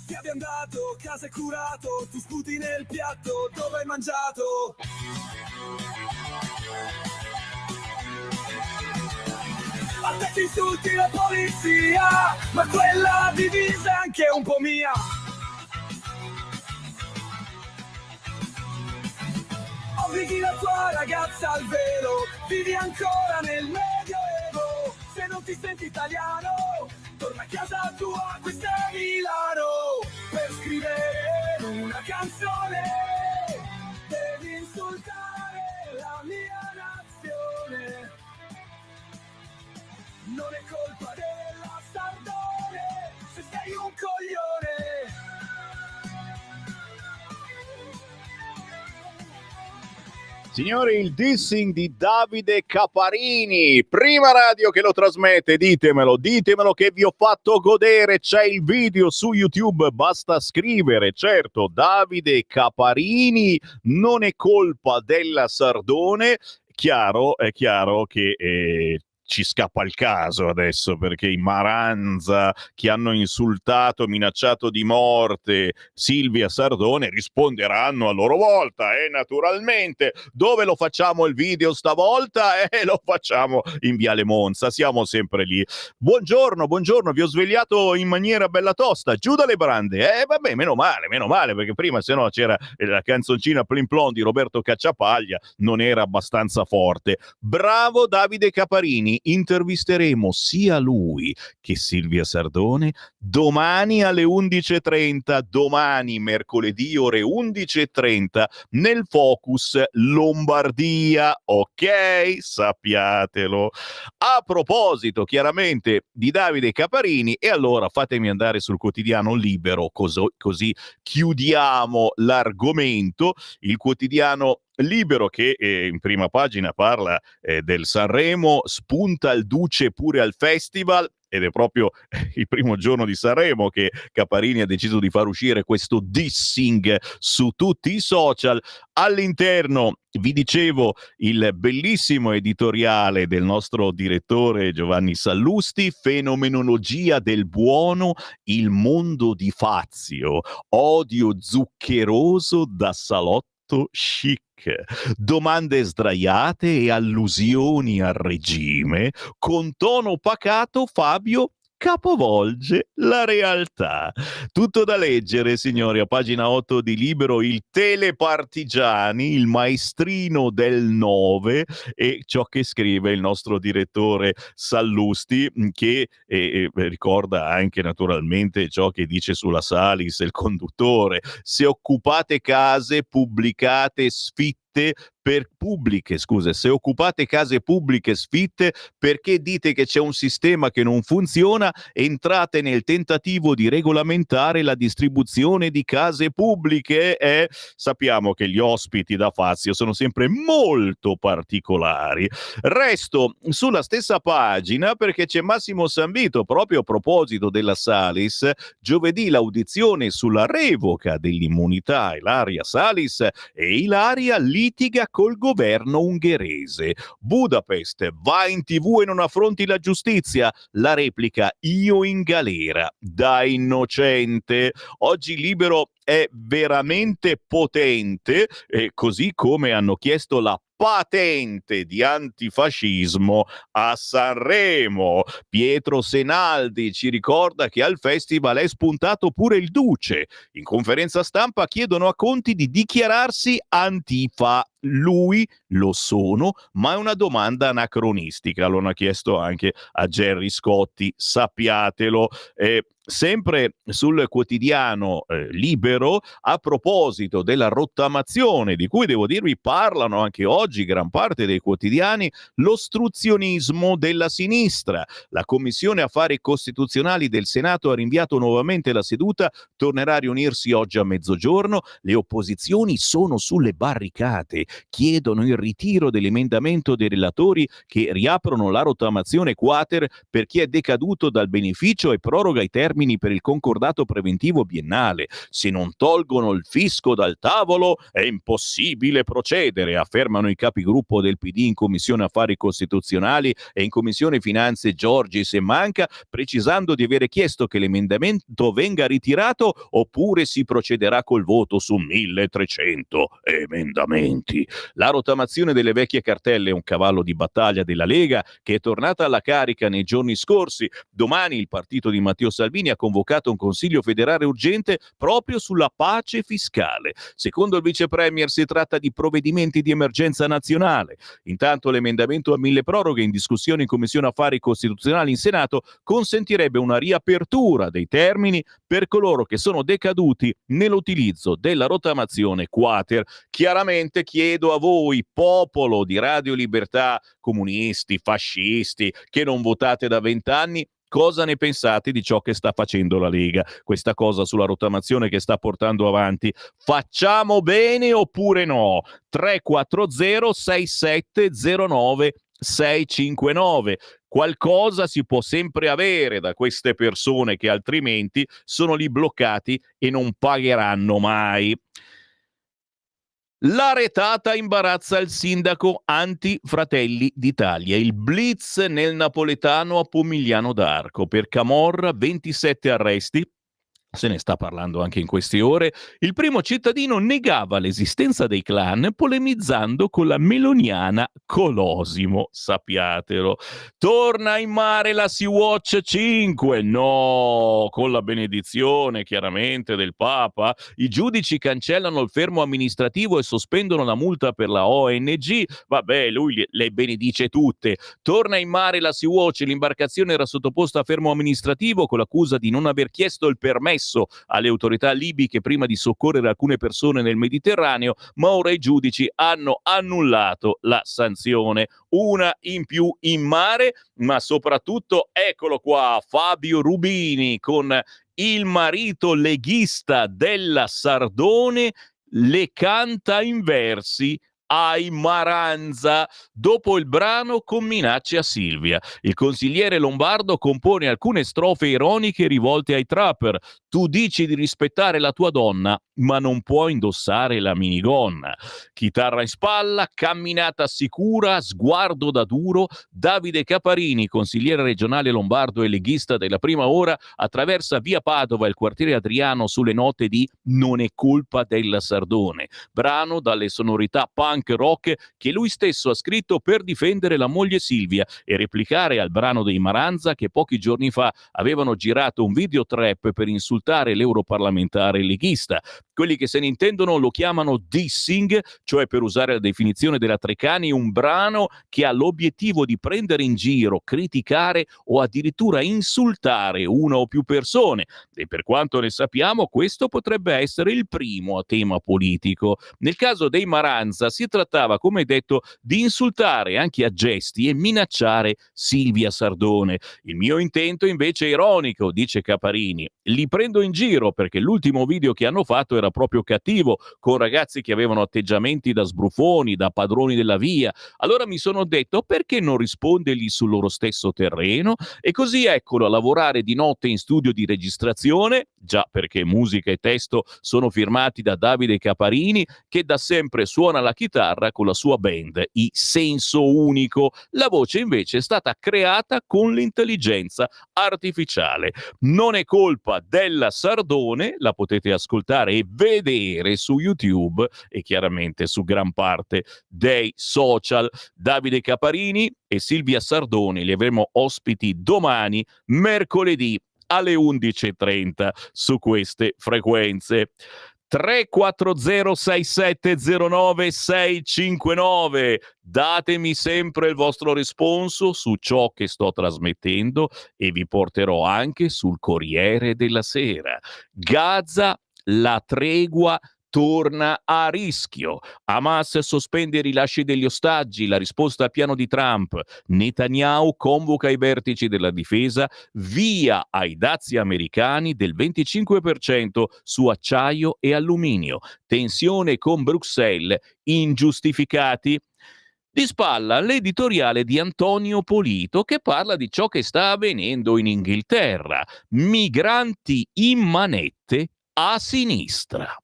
Ti abbiamo dato casa e curato, tu sputi nel piatto dove hai mangiato. A te ti insulti la polizia, ma quella divisa è anche un po' mia. Obblighi la tua ragazza al velo, vivi ancora nel Medioevo. Se non ti senti italiano, torna a casa tua, questa è Milano. Per scrivere una canzone devi insultare la mia nazione. Non è colpa della Sardone se sei un coglione. Signori, il dissing di Davide Caparini, prima radio che lo trasmette, ditemelo che vi ho fatto godere, c'è il video su YouTube, basta scrivere, certo, Davide Caparini, non è colpa della Sardone, è chiaro che ci scappa il caso adesso, perché i Maranza che hanno insultato, minacciato di morte Silvia Sardone risponderanno a loro volta, naturalmente. Dove lo facciamo il video stavolta? Lo facciamo in Viale Monza, siamo sempre lì. Buongiorno, vi ho svegliato in maniera bella tosta, giù dalle brande. Vabbè, meno male, perché prima se no c'era la canzoncina Plin Plon di Roberto Cacciapaglia, non era abbastanza forte. Bravo Davide Caparini, intervisteremo sia lui che Silvia Sardone domani alle 11:30, domani mercoledì ore 11:30 nel Focus Lombardia, ok? Sappiatelo. A proposito chiaramente di Davide Caparini, e allora fatemi andare sul quotidiano Libero, così chiudiamo l'argomento. Il quotidiano Libero che in prima pagina parla del Sanremo, spunta il Duce pure al festival, ed è proprio il primo giorno di Sanremo che Caparini ha deciso di far uscire questo dissing su tutti i social. All'interno, vi dicevo, il bellissimo editoriale del nostro direttore Giovanni Sallusti, fenomenologia del buono, il mondo di Fazio, odio zuccheroso da salotto chic. Domande sdraiate e allusioni al regime, con tono pacato Fabio capovolge la realtà. Tutto da leggere, signori, a pagina 8 di Libero, il Telepartigiani, il maestrino del 9, e ciò che scrive il nostro direttore Sallusti, che ricorda anche naturalmente ciò che dice sulla Salis il conduttore: se occupate case, pubblicate sfitte se occupate case pubbliche sfitte perché dite che c'è un sistema che non funziona, entrate nel tentativo di regolamentare la distribuzione di case pubbliche. Sappiamo che gli ospiti da Fazio sono sempre molto particolari. Resto sulla stessa pagina perché c'è Massimo Sanvito, proprio a proposito della Salis. Giovedì l'audizione sulla revoca dell'immunità Ilaria Salis, e Ilaria litiga col governo ungherese. Budapest: va in TV e non affronti la giustizia. La replica: io in galera da innocente. Oggi Libero è veramente potente, così come hanno chiesto la patente di antifascismo a Sanremo. Pietro Senaldi ci ricorda che al festival è spuntato pure il Duce. In conferenza stampa chiedono a Conti di dichiararsi antifa. Lui: lo sono, ma è una domanda anacronistica. Lo hanno chiesto anche a Gerry Scotti, sappiatelo. Sempre sul quotidiano Libero, a proposito della rottamazione, di cui devo dirvi parlano anche oggi gran parte dei quotidiani, l'ostruzionismo della sinistra. La Commissione Affari Costituzionali del Senato ha rinviato nuovamente la seduta, tornerà a riunirsi oggi a mezzogiorno. Le opposizioni sono sulle barricate, chiedono il ritiro dell'emendamento dei relatori che riaprono la rottamazione quater per chi è decaduto dal beneficio e proroga i termini per il concordato preventivo biennale. Se non tolgono il fisco dal tavolo è impossibile procedere, affermano i capigruppo del PD in Commissione Affari Costituzionali e in Commissione Finanze Giorgis e Manca, precisando di avere chiesto che l'emendamento venga ritirato oppure si procederà col voto su 1300 emendamenti. La rottamazione delle vecchie cartelle è un cavallo di battaglia della Lega, che è tornata alla carica nei giorni scorsi. Domani il partito di Matteo Salvini ha convocato un consiglio federale urgente proprio sulla pace fiscale. Secondo il vice premier si tratta di provvedimenti di emergenza nazionale. Intanto l'emendamento a milleproroghe in discussione in Commissione Affari Costituzionali in Senato consentirebbe una riapertura dei termini per coloro che sono decaduti nell'utilizzo della rottamazione quater. Chiaramente chiedo a voi, popolo di Radio Libertà, comunisti, fascisti, che non votate da 20 anni, Cosa ne pensate di ciò che sta facendo la Lega? Questa cosa sulla rottamazione che sta portando avanti, facciamo bene oppure no? 340 6709 659. Qualcosa si può sempre avere da queste persone che altrimenti sono lì bloccati e non pagheranno mai. La retata imbarazza il sindaco anti-Fratelli d'Italia. Il blitz nel napoletano a Pomigliano d'Arco. Per Camorra 27 arresti. Se ne sta parlando anche in queste ore. Il primo cittadino negava l'esistenza dei clan polemizzando con la meloniana Colosimo, sappiatelo. Torna in mare la Sea-Watch 5, no, con la benedizione chiaramente del Papa. I giudici cancellano il fermo amministrativo e sospendono la multa per la ONG. Vabbè, lui le benedice tutte. Torna in mare la Sea-Watch, l'imbarcazione era sottoposta a fermo amministrativo con l'accusa di non aver chiesto il permesso alle autorità libiche prima di soccorrere alcune persone nel Mediterraneo, ma ora i giudici hanno annullato la sanzione. Una in più in mare, ma soprattutto eccolo qua, Fabio Rubini con il marito leghista della Sardone, le canta in versi ai Maranza dopo il brano con minacce a Silvia. Il consigliere lombardo compone alcune strofe ironiche rivolte ai trapper. Tu dici di rispettare la tua donna, ma non puoi indossare la minigonna. Chitarra in spalla, camminata sicura, sguardo da duro. Davide Caparini, consigliere regionale lombardo e leghista della prima ora, attraversa via Padova e il quartiere Adriano sulle note di Non è colpa della Sardone, brano dalle sonorità punk rock che lui stesso ha scritto per difendere la moglie Silvia e replicare al brano dei Maranza che pochi giorni fa avevano girato un video trap per insultare l'europarlamentare leghista. Quelli che se ne intendono lo chiamano dissing, cioè, per usare la definizione della Treccani, un brano che ha l'obiettivo di prendere in giro, criticare o addirittura insultare una o più persone. E per quanto ne sappiamo, questo potrebbe essere il primo a tema politico. Nel caso dei Maranza si trattava, come detto, di insultare anche a gesti e minacciare Silvia Sardone. Il mio intento invece è ironico, dice Caparini. Li prendo in giro perché l'ultimo video che hanno fatto era proprio cattivo, con ragazzi che avevano atteggiamenti da sbruffoni, da padroni della via. Allora mi sono detto, perché non rispondergli sul loro stesso terreno? E così eccolo a lavorare di notte in studio di registrazione, già perché musica e testo sono firmati da Davide Caparini, che da sempre suona la chitarra con la sua band, i Senso Unico. La voce invece è stata creata con l'intelligenza artificiale. Non è colpa della Sardone, la potete ascoltare e vedere su YouTube e chiaramente su gran parte dei social. Davide Caparini e Silvia Sardone li avremo ospiti domani, mercoledì alle 11:30 su queste frequenze. 340 6709 659. Datemi sempre il vostro responso su ciò che sto trasmettendo e vi porterò anche sul Corriere della Sera. Gaza, la tregua torna a rischio. Hamas sospende i rilasci degli ostaggi, la risposta al piano di Trump. Netanyahu convoca i vertici della difesa, via ai dazi americani del 25% su acciaio e alluminio. Tensione con Bruxelles, ingiustificati. Di spalla l'editoriale di Antonio Polito che parla di ciò che sta avvenendo in Inghilterra. Migranti in manette a sinistra.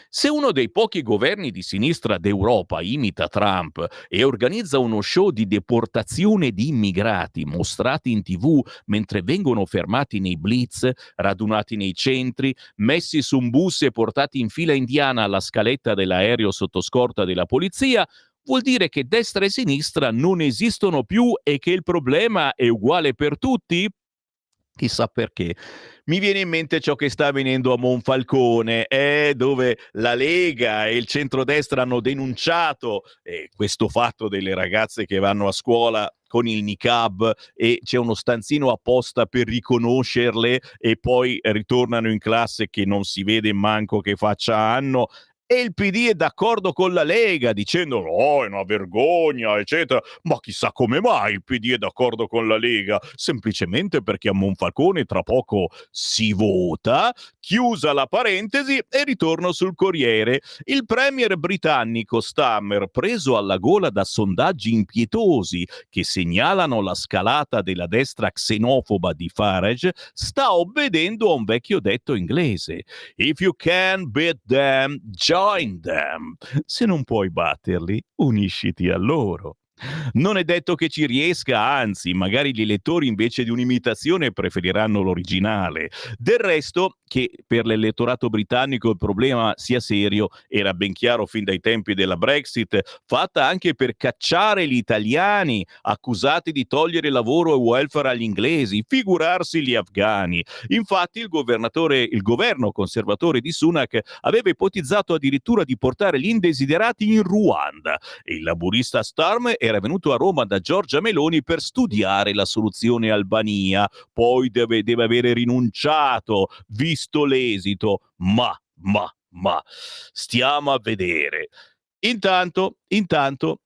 Se uno dei pochi governi di sinistra d'Europa imita Trump e organizza uno show di deportazione di immigrati mostrati in TV mentre vengono fermati nei blitz, radunati nei centri, messi su un bus e portati in fila indiana alla scaletta dell'aereo sotto scorta della polizia, vuol dire che destra e sinistra non esistono più e che il problema è uguale per tutti? Chissà perché. Mi viene in mente ciò che sta avvenendo a Monfalcone, dove la Lega e il centrodestra hanno denunciato questo fatto delle ragazze che vanno a scuola con il niqab e c'è uno stanzino apposta per riconoscerle e poi ritornano in classe che non si vede manco che faccia anno. E il PD è d'accordo con la Lega dicendo no, è una vergogna, eccetera. Ma chissà come mai il PD è d'accordo con la Lega? Semplicemente perché a Monfalcone tra poco si vota. Chiusa la parentesi e ritorno sul Corriere. Il premier britannico Starmer, preso alla gola da sondaggi impietosi che segnalano la scalata della destra xenofoba di Farage, sta obbedendo a un vecchio detto inglese: If you can beat them, join them. Se non puoi batterli, unisciti a loro. Non è detto che ci riesca, anzi, magari gli elettori invece di un'imitazione preferiranno l'originale. Del resto, che per l'elettorato britannico il problema sia serio era ben chiaro fin dai tempi della Brexit, fatta anche per cacciare gli italiani accusati di togliere lavoro e welfare agli inglesi, figurarsi gli afghani. Infatti il governo conservatore di Sunak aveva ipotizzato addirittura di portare gli indesiderati in Ruanda. Il laburista Starmer era venuto a Roma da Giorgia Meloni per studiare la soluzione Albania, poi deve avere rinunciato, visto l'esito, ma, stiamo a vedere. Intanto,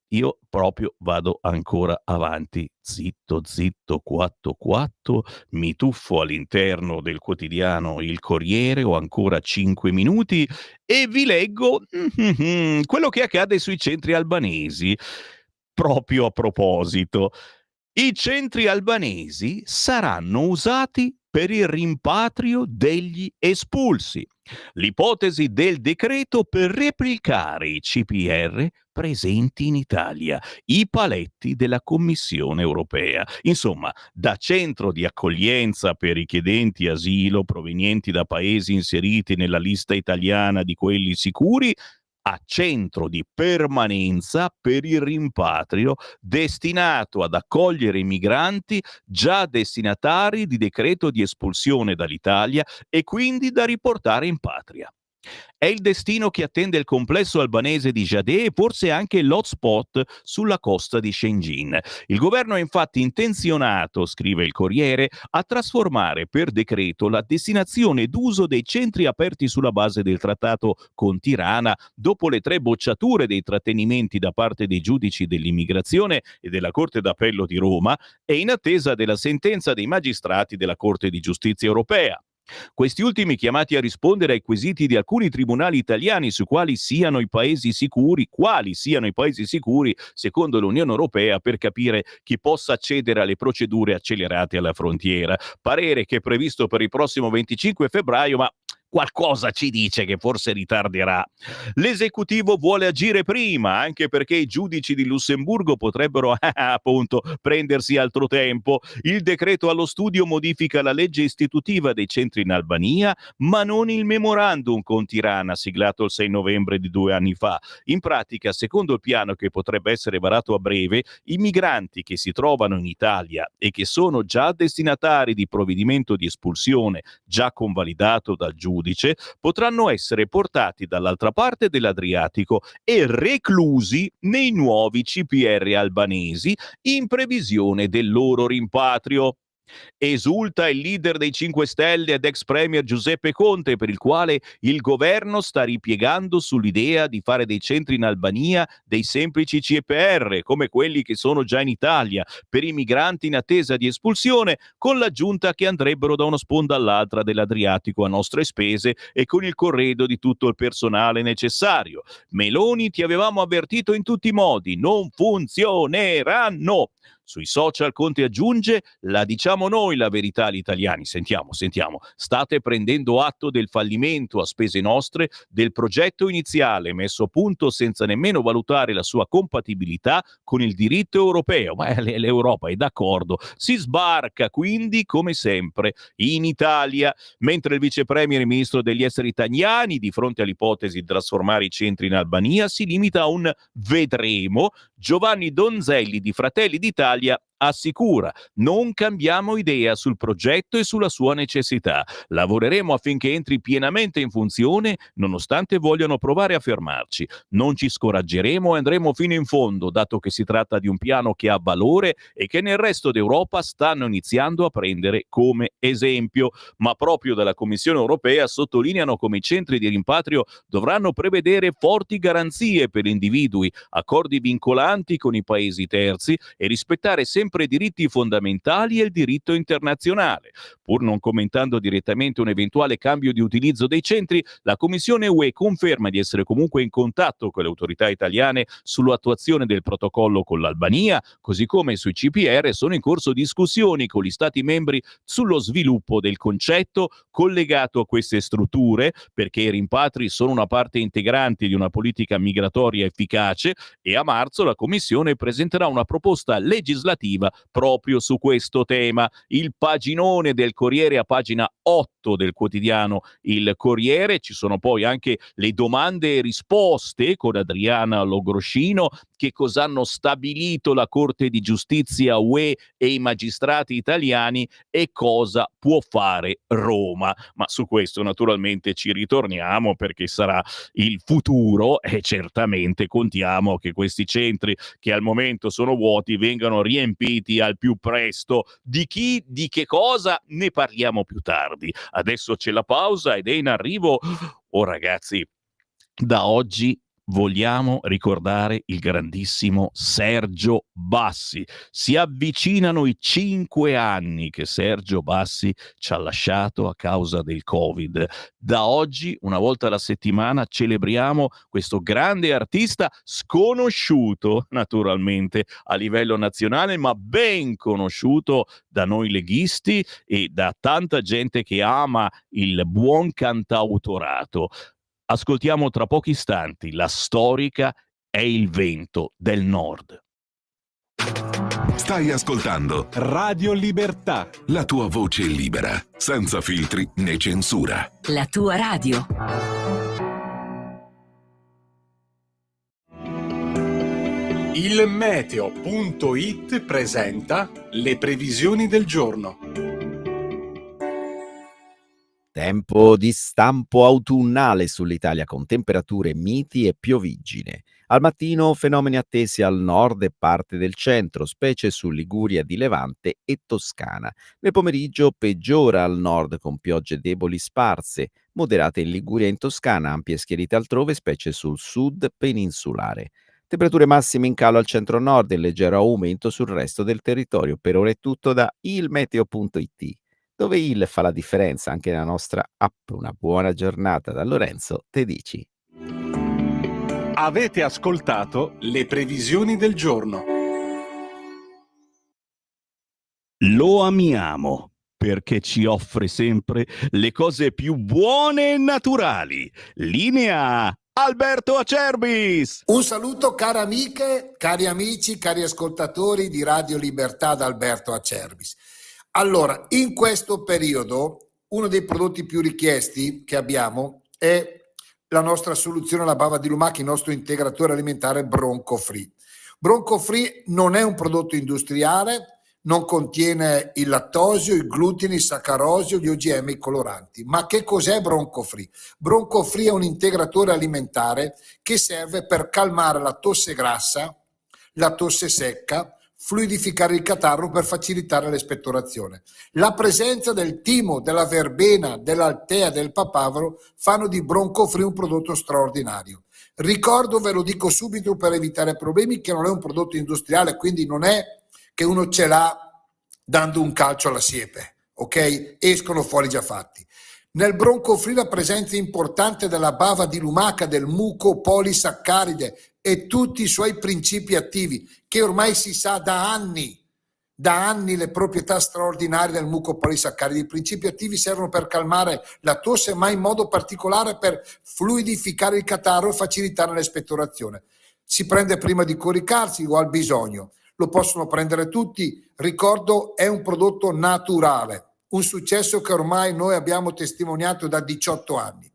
io proprio vado ancora avanti, zitto, quatto, mi tuffo all'interno del quotidiano Il Corriere, ho ancora 5 minuti e vi leggo quello che accade sui centri albanesi. Proprio a proposito, i centri albanesi saranno usati per il rimpatrio degli espulsi. L'ipotesi del decreto per replicare i CPR presenti in Italia, i paletti della Commissione europea. Insomma, da centro di accoglienza per richiedenti asilo provenienti da paesi inseriti nella lista italiana di quelli sicuri, a centro di permanenza per il rimpatrio destinato ad accogliere i migranti già destinatari di decreto di espulsione dall'Italia e quindi da riportare in patria. È il destino che attende il complesso albanese di Jadè e forse anche l'hotspot sulla costa di Shëngjin. Il governo è infatti intenzionato, scrive il Corriere, a trasformare per decreto la destinazione d'uso dei centri aperti sulla base del trattato con Tirana dopo le 3 bocciature dei trattenimenti da parte dei giudici dell'immigrazione e della Corte d'Appello di Roma e in attesa della sentenza dei magistrati della Corte di Giustizia europea. Questi ultimi chiamati a rispondere ai quesiti di alcuni tribunali italiani su quali siano i paesi sicuri secondo l'Unione Europea per capire chi possa accedere alle procedure accelerate alla frontiera. Parere che è previsto per il prossimo 25 febbraio, ma qualcosa ci dice che forse ritarderà. L'esecutivo vuole agire prima, anche perché i giudici di Lussemburgo potrebbero appunto prendersi altro tempo. Il decreto allo studio modifica la legge istitutiva dei centri in Albania, ma non il memorandum con Tirana siglato il 6 novembre di 2 anni fa. In pratica, secondo il piano che potrebbe essere varato a breve, i migranti che si trovano in Italia e che sono già destinatari di provvedimento di espulsione già convalidato dal giudice potranno essere portati dall'altra parte dell'Adriatico e reclusi nei nuovi CPR albanesi in previsione del loro rimpatrio. Esulta il leader dei 5 Stelle ed ex premier Giuseppe Conte, per il quale il governo sta ripiegando sull'idea di fare dei centri in Albania dei semplici CPR, come quelli che sono già in Italia, per i migranti in attesa di espulsione, con l'aggiunta che andrebbero da una sponda all'altra dell'Adriatico a nostre spese e con il corredo di tutto il personale necessario. Meloni, ti avevamo avvertito in tutti i modi, non funzioneranno. Sui social Conte aggiunge: la diciamo noi la verità agli italiani. Sentiamo. State prendendo atto del fallimento a spese nostre del progetto iniziale messo a punto senza nemmeno valutare la sua compatibilità con il diritto europeo. Ma l'Europa è d'accordo. Si sbarca quindi come sempre in Italia, mentre il vice premier e ministro degli esteri Tajani, di fronte all'ipotesi di trasformare i centri in Albania, si limita a un vedremo. Giovanni Donzelli di Fratelli d'Italia assicura: non cambiamo idea sul progetto e sulla sua necessità. Lavoreremo affinché entri pienamente in funzione, nonostante vogliano provare a fermarci. Non ci scoraggeremo e andremo fino in fondo, dato che si tratta di un piano che ha valore e che nel resto d'Europa stanno iniziando a prendere come esempio. Ma proprio dalla Commissione europea sottolineano come i centri di rimpatrio dovranno prevedere forti garanzie per individui, accordi vincolanti con i paesi terzi e rispettare sempre i diritti fondamentali e il diritto internazionale. Pur non commentando direttamente un eventuale cambio di utilizzo dei centri, la Commissione UE conferma di essere comunque in contatto con le autorità italiane sull'attuazione del protocollo con l'Albania, così come sui CPR sono in corso discussioni con gli Stati membri sullo sviluppo del concetto collegato a queste strutture, perché i rimpatri sono una parte integrante di una politica migratoria efficace, e a marzo la Commissione presenterà una proposta legislativa proprio su questo tema. Il paginone del Corriere a pagina 8 del quotidiano Il Corriere, ci sono poi anche le domande e risposte con Adriana Logroscino. Che cosa hanno stabilito la Corte di Giustizia UE e i magistrati italiani e cosa può fare Roma. Ma su questo naturalmente ci ritorniamo, perché sarà il futuro e certamente contiamo che questi centri, che al momento sono vuoti, vengano riempiti al più presto. Di chi, di che cosa, ne parliamo più tardi. Adesso c'è la pausa ed è in arrivo. Oh ragazzi, da oggi vogliamo ricordare il grandissimo Sergio Bassi. Si avvicinano i 5 anni che Sergio Bassi ci ha lasciato a causa del Covid. Da oggi, una volta alla settimana, celebriamo questo grande artista sconosciuto naturalmente a livello nazionale, ma ben conosciuto da noi leghisti e da tanta gente che ama il buon cantautorato. Ascoltiamo tra pochi istanti la storica È il vento del nord. Stai ascoltando Radio Libertà. la tua voce libera, senza filtri né censura. La tua radio. Il meteo.it presenta le previsioni del giorno. Tempo di stampo autunnale sull'Italia con temperature miti e pioviggine. Al mattino fenomeni attesi al nord e parte del centro, specie su Liguria di Levante e Toscana. Nel pomeriggio peggiora al nord con piogge deboli sparse, moderate in Liguria e in Toscana, ampie schiarite altrove, specie sul sud peninsulare. Temperature massime in calo al centro-nord e leggero aumento sul resto del territorio. Per ora è tutto da ilmeteo.it, dove il fa la differenza anche nella nostra app. Una buona giornata da Lorenzo Tedici. Avete ascoltato le previsioni del giorno. Lo amiamo perché ci offre sempre le cose più buone e naturali. Linea Alberto Acerbis. Un saluto cari amiche, cari amici, cari ascoltatori di Radio Libertà da Alberto Acerbis. Allora, in questo periodo uno dei prodotti più richiesti che abbiamo è la nostra soluzione alla bava di lumaca, il nostro integratore alimentare Bronco Free. Bronco Free non è un prodotto industriale, non contiene il lattosio, il glutine, il saccarosio, gli OGM, i coloranti. Ma che cos'è Bronco Free? Bronco Free è un integratore alimentare che serve per calmare la tosse grassa, la tosse secca, fluidificare il catarro per facilitare l'espettorazione. La presenza del timo, della verbena, dell'altea, del papavero fanno di Bronco Free un prodotto straordinario. Ricordo, ve lo dico subito per evitare problemi, che non è un prodotto industriale, quindi non è che uno ce l'ha dando un calcio alla siepe, ok? Escono fuori già fatti. Nel Bronco Free la presenza importante della bava di lumaca, del mucopolisaccaride e tutti i suoi principi attivi, che ormai si sa da anni le proprietà straordinarie del mucopolisaccaride. I principi attivi servono per calmare la tosse, ma in modo particolare per fluidificare il catarro e facilitare l'espettorazione. Si prende prima di coricarsi o al bisogno. Lo possono prendere tutti. Ricordo, è un prodotto naturale, un successo che ormai noi abbiamo testimoniato da 18 anni.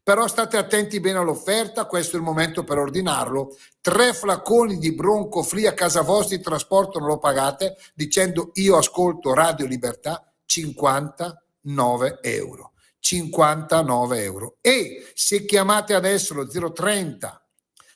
Però state attenti bene all'offerta, questo è il momento per ordinarlo. 3 flaconi di Bronco Free a casa vostra, il trasporto non lo pagate, dicendo io ascolto Radio Libertà, 59 euro. 59 euro. E se chiamate adesso lo 030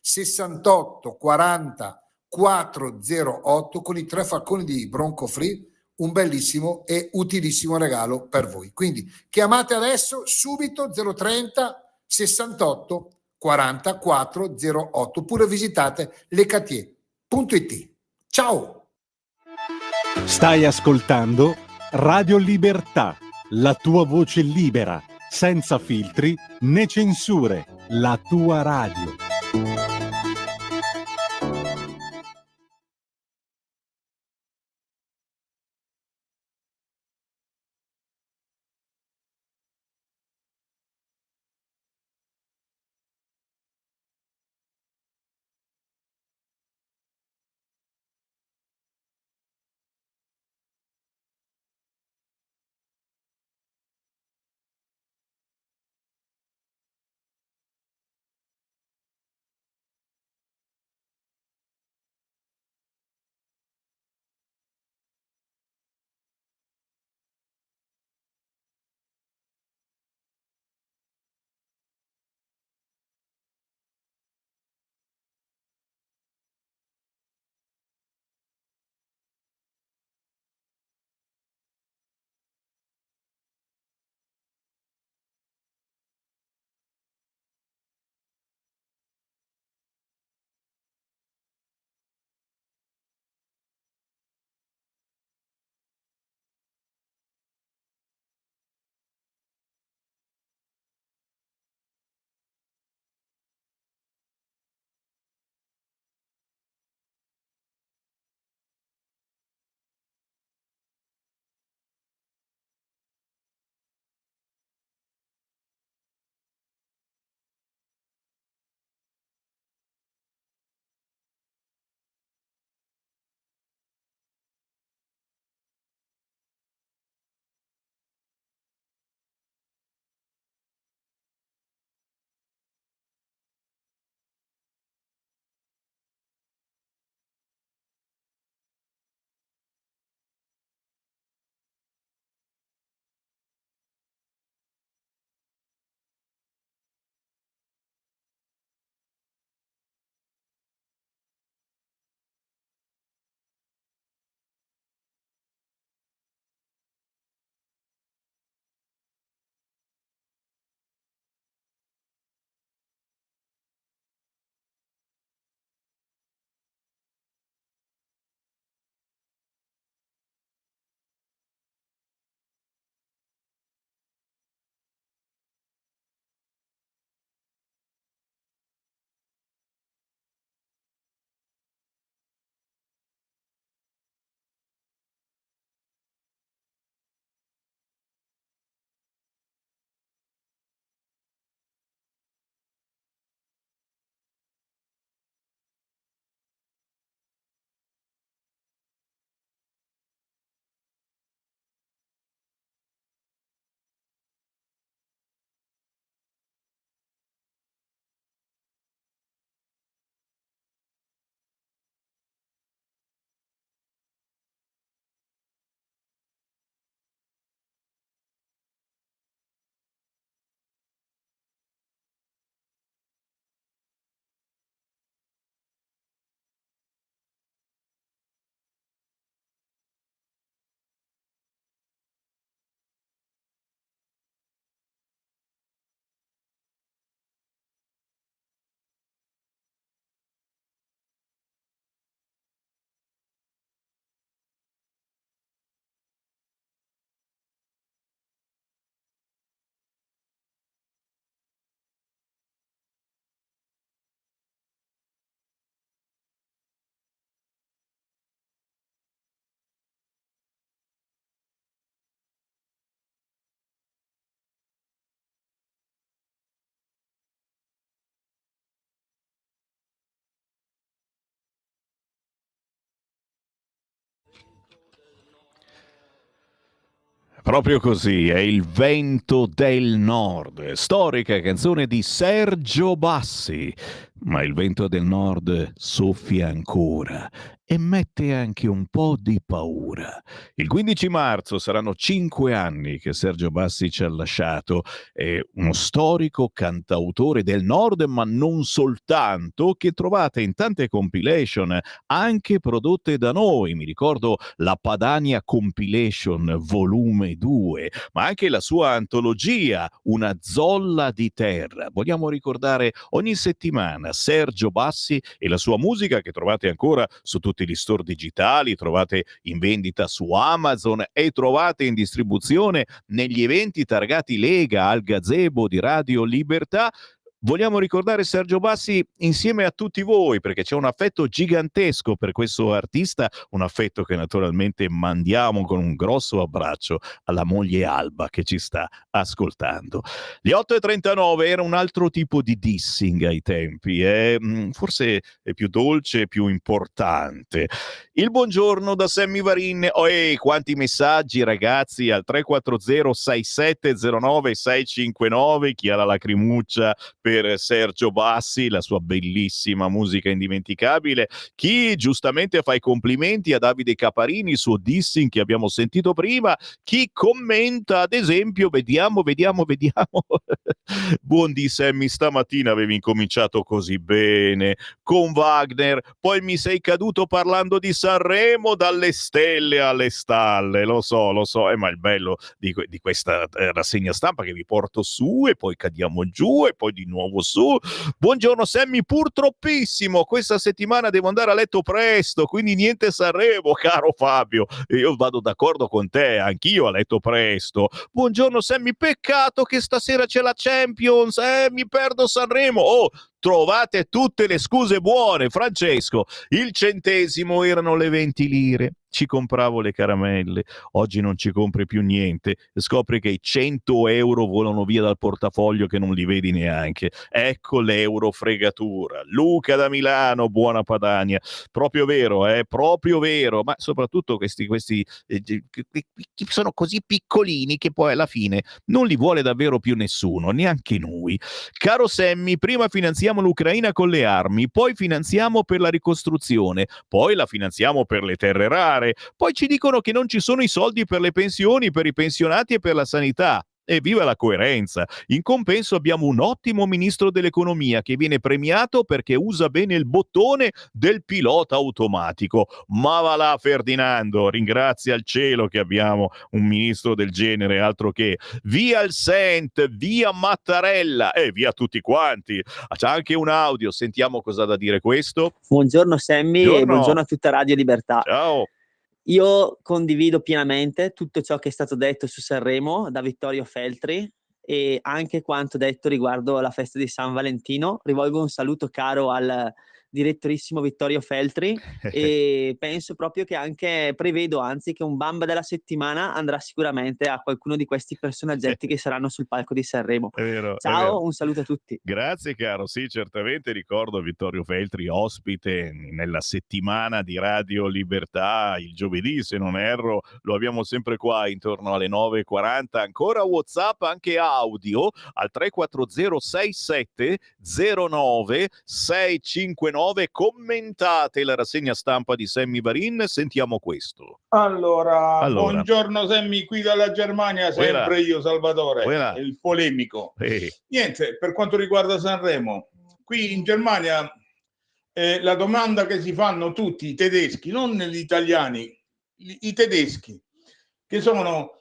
68 40 408 con i 3 flaconi di Bronco Free, un bellissimo e utilissimo regalo per voi. Quindi chiamate adesso subito 030 68 40 408 oppure visitate lecatier.it. Ciao! Stai ascoltando Radio Libertà, la tua voce libera, senza filtri né censure, la tua radio. Proprio così, è Il vento del nord, storica canzone di Sergio Bassi. Ma il vento del nord soffia ancora e mette anche un po' di paura. Il 15 marzo saranno 5 anni che Sergio Bassi ci ha lasciato. È uno storico cantautore del nord, ma non soltanto, che trovate in tante compilation, anche prodotte da noi. Mi ricordo la Padania Compilation volume 2, ma anche la sua antologia Una zolla di terra. Vogliamo ricordare ogni settimana Sergio Bassi e la sua musica, che trovate ancora su tutti gli store digitali, trovate in vendita su Amazon e trovate in distribuzione negli eventi targati Lega al gazebo di Radio Libertà. Vogliamo ricordare Sergio Bassi insieme a tutti voi, perché c'è un affetto gigantesco per questo artista, un affetto che naturalmente mandiamo con un grosso abbraccio alla moglie Alba che ci sta ascoltando. Gli 8:39 era un altro tipo di dissing ai tempi, forse è più dolce, più importante. Il buongiorno da Sammy Varin. Quanti messaggi, ragazzi, al 340 6709 659. Chi ha la lacrimuccia per Sergio Bassi, la sua bellissima musica indimenticabile. Chi giustamente fa i complimenti a Davide Caparini, il suo dissing che abbiamo sentito prima. Chi commenta, ad esempio, vediamo. Buon di Sammy, stamattina avevi incominciato così bene con Wagner, poi mi sei caduto parlando di Sanremo dalle stelle alle stalle. Lo so, ma il bello di questa rassegna stampa che vi porto su e poi cadiamo giù e poi di nuovo su. Buongiorno Sammy, purtroppissimo questa settimana devo andare a letto presto, quindi niente Sanremo, caro Fabio. Io vado d'accordo con te, anch'io a letto presto. Buongiorno Sammy, peccato che stasera c'è la Champions, mi perdo Sanremo. Trovate tutte le scuse buone. Francesco, il centesimo erano le 20 lire, ci compravo le caramelle, oggi non ci compri più niente, scopri che i 100 euro volano via dal portafoglio che non li vedi neanche. Ecco l'euro fregatura. Luca da Milano, buona Padania. Proprio vero, ma soprattutto questi sono così piccolini che poi alla fine non li vuole davvero più nessuno, neanche noi. Caro Sammy, prima finanziamo l'Ucraina con le armi, poi finanziamo per la ricostruzione, poi la finanziamo per le terre rare, poi ci dicono che non ci sono i soldi per le pensioni, per i pensionati e per la sanità. E viva la coerenza! In compenso abbiamo un ottimo ministro dell'economia che viene premiato perché usa bene il bottone del pilota automatico. Ma va là Ferdinando, ringrazia il cielo che abbiamo un ministro del genere, altro che. Via il Sent, via Mattarella e via tutti quanti. C'è anche un audio, sentiamo cosa ha da dire questo. Buongiorno Sammy e buongiorno a tutta Radio Libertà. Ciao. Io condivido pienamente tutto ciò che è stato detto su Sanremo da Vittorio Feltri e anche quanto detto riguardo la festa di San Valentino. Rivolgo un saluto caro al direttorissimo Vittorio Feltri e penso proprio che prevedo anzi che un Bamba della settimana andrà sicuramente a qualcuno di questi personaggetti che saranno sul palco di Sanremo. È vero, Ciao, un saluto a tutti. Grazie caro, sì, certamente ricordo Vittorio Feltri ospite nella settimana di Radio Libertà il giovedì, se non erro, lo abbiamo sempre qua intorno alle 9:40. Ancora WhatsApp, anche audio al 340 67 09 659. Commentate la rassegna stampa di Sammy Varin, sentiamo questo. Allora. Buongiorno Sammy, qui dalla Germania, sempre io Salvatore, il polemico. Niente, per quanto riguarda Sanremo, qui in Germania la domanda che si fanno tutti i tedeschi, non gli italiani, i tedeschi, che sono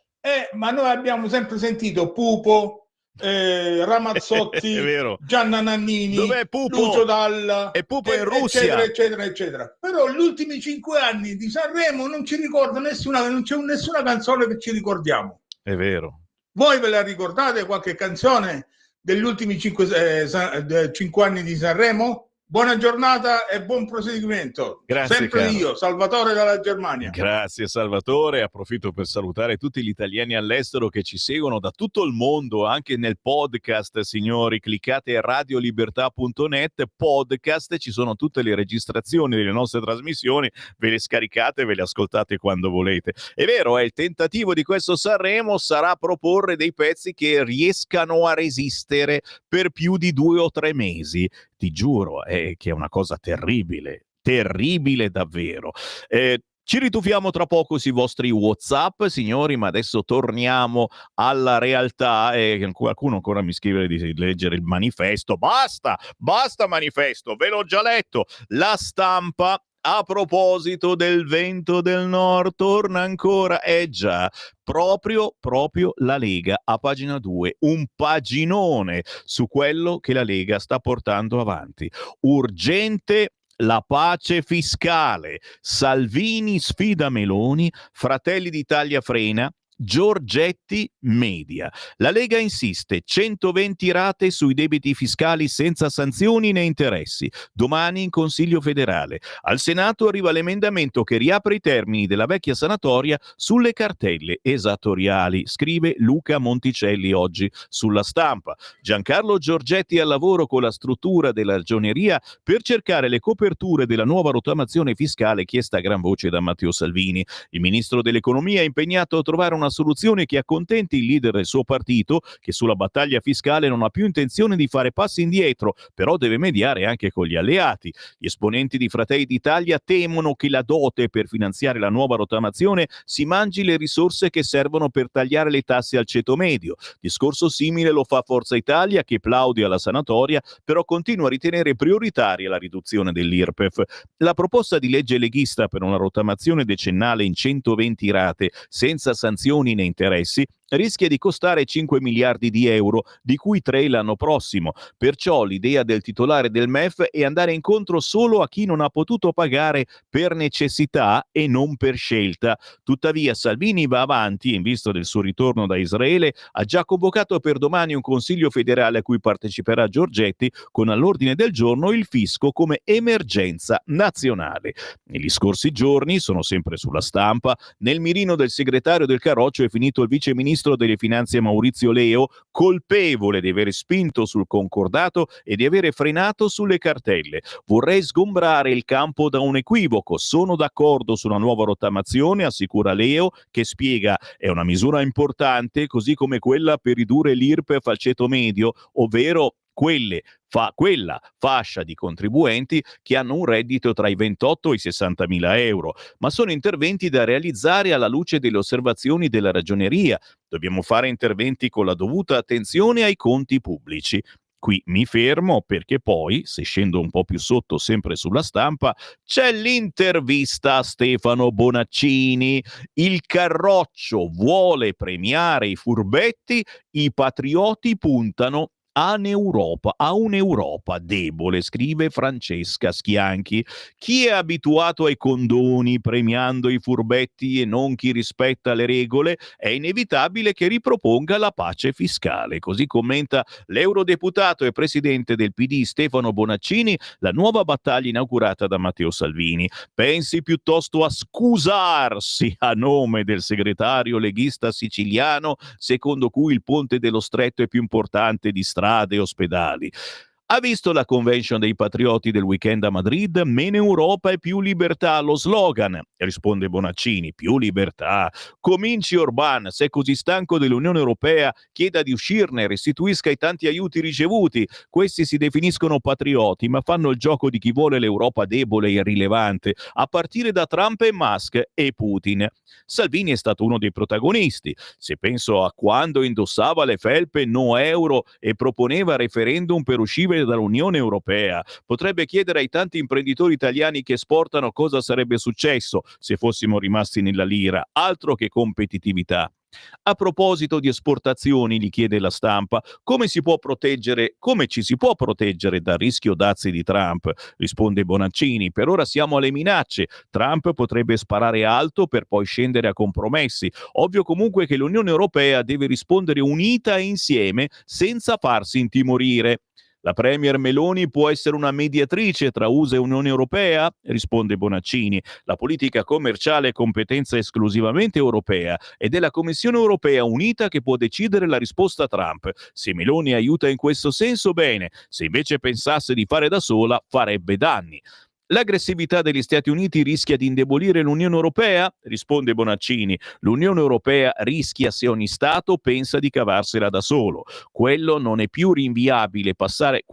ma noi abbiamo sempre sentito Pupo, Ramazzotti, Gianna Nannini, dov'è Pupo? Lucio Dalla e Pupo in Russia, eccetera. Però gli ultimi 5 anni di Sanremo non ci ricordo non c'è nessuna canzone che ci ricordiamo. È vero. Voi ve la ricordate qualche canzone degli ultimi 5 anni di Sanremo? Buona giornata e buon proseguimento. Grazie, sempre caro. io, Salvatore dalla Germania. Grazie Salvatore, approfitto per salutare tutti gli italiani all'estero che ci seguono da tutto il mondo, anche nel podcast, signori, cliccate radiolibertà.net, podcast, ci sono tutte le registrazioni delle nostre trasmissioni, ve le scaricate, ve le ascoltate quando volete. È vero, il tentativo di questo Sanremo sarà proporre dei pezzi che riescano a resistere per più di 2 o 3 mesi. Ti giuro, che è una cosa terribile davvero. Ci rituffiamo tra poco sui vostri WhatsApp, signori, ma adesso torniamo alla realtà. Qualcuno ancora mi scrive di leggere il manifesto. Basta manifesto, ve l'ho già letto. La Stampa, a proposito del vento del nord, torna ancora, già, proprio la Lega a pagina 2, un paginone su quello che la Lega sta portando avanti. Urgente la pace fiscale, Salvini sfida Meloni, Fratelli d'Italia frena, Giorgetti media. La Lega insiste, 120 rate sui debiti fiscali senza sanzioni né interessi. Domani in Consiglio federale. Al Senato arriva l'emendamento che riapre i termini della vecchia sanatoria sulle cartelle esattoriali, scrive Luca Monticelli oggi sulla Stampa. Giancarlo Giorgetti al lavoro con la struttura della Ragioneria per cercare le coperture della nuova rottamazione fiscale chiesta a gran voce da Matteo Salvini. Il ministro dell'Economia è impegnato a trovare una soluzione che accontenti il leader del suo partito, che sulla battaglia fiscale non ha più intenzione di fare passi indietro, però deve mediare anche con gli alleati. Gli esponenti di Fratelli d'Italia temono che la dote per finanziare la nuova rottamazione si mangi le risorse che servono per tagliare le tasse al ceto medio. Discorso simile lo fa Forza Italia, che plaude alla sanatoria, però continua a ritenere prioritaria la riduzione dell'IRPEF. La proposta di legge leghista per una rottamazione decennale in 120 rate, senza sanzioni né interessi, rischia di costare 5 miliardi di euro, di cui 3 l'anno prossimo. Perciò l'idea del titolare del MEF è andare incontro solo a chi non ha potuto pagare per necessità e non per scelta. Tuttavia Salvini va avanti e, in vista del suo ritorno da Israele, ha già convocato per domani un consiglio federale a cui parteciperà Giorgetti, con all'ordine del giorno il fisco come emergenza nazionale. Negli scorsi giorni, sono sempre sulla Stampa, nel mirino del segretario del Carroccio è finito il vice ministro delle finanze Maurizio Leo, colpevole di aver spinto sul concordato e di avere frenato sulle cartelle. Vorrei sgombrare il campo da un equivoco. Sono d'accordo su una nuova rottamazione, assicura Leo, che spiega è una misura importante, così come quella per ridurre l'IRPEF al ceto medio, ovvero quella fascia di contribuenti che hanno un reddito tra i 28 e i 60 mila euro, ma sono interventi da realizzare alla luce delle osservazioni della Ragioneria. Dobbiamo fare interventi con la dovuta attenzione ai conti pubblici. Qui mi fermo perché poi, se scendo un po' più sotto, sempre sulla Stampa, c'è l'intervista a Stefano Bonaccini. Il Carroccio vuole premiare i furbetti, i patrioti puntano a un'Europa debole, scrive Francesca Schianchi. Chi è abituato ai condoni premiando i furbetti e non chi rispetta le regole è inevitabile che riproponga la pace fiscale. Così commenta l'eurodeputato e presidente del PD Stefano Bonaccini la nuova battaglia inaugurata da Matteo Salvini. Pensi piuttosto a scusarsi a nome del segretario leghista siciliano, secondo cui il ponte dello Stretto è più importante di strade e ospedali. Ha visto la convention dei patrioti del weekend a Madrid? Meno Europa e più libertà, lo slogan, risponde Bonaccini, più libertà. Cominci Orban, se è così stanco dell'Unione Europea, chieda di uscirne, restituisca i tanti aiuti ricevuti. Questi si definiscono patrioti, ma fanno il gioco di chi vuole l'Europa debole e irrilevante, a partire da Trump e Musk e Putin. Salvini è stato uno dei protagonisti. Se penso a quando indossava le felpe no euro e proponeva referendum per uscire dall'Unione Europea, potrebbe chiedere ai tanti imprenditori italiani che esportano cosa sarebbe successo se fossimo rimasti nella lira, altro che competitività. A proposito di esportazioni, gli chiede la Stampa, come ci si può proteggere dal rischio dazi di Trump? Risponde Bonaccini, per ora siamo alle minacce. Trump potrebbe sparare alto per poi scendere a compromessi. Ovvio comunque che l'Unione Europea deve rispondere unita e insieme senza farsi intimorire. La premier Meloni può essere una mediatrice tra USA e Unione Europea? Risponde Bonaccini. La politica commerciale è competenza esclusivamente europea ed è la Commissione Europea unita che può decidere la risposta a Trump. Se Meloni aiuta in questo senso, bene. Se invece pensasse di fare da sola, farebbe danni. L'aggressività degli Stati Uniti rischia di indebolire l'Unione Europea? Risponde Bonaccini. L'Unione Europea rischia se ogni Stato pensa di cavarsela da solo. Quello che non è più rinviabile passare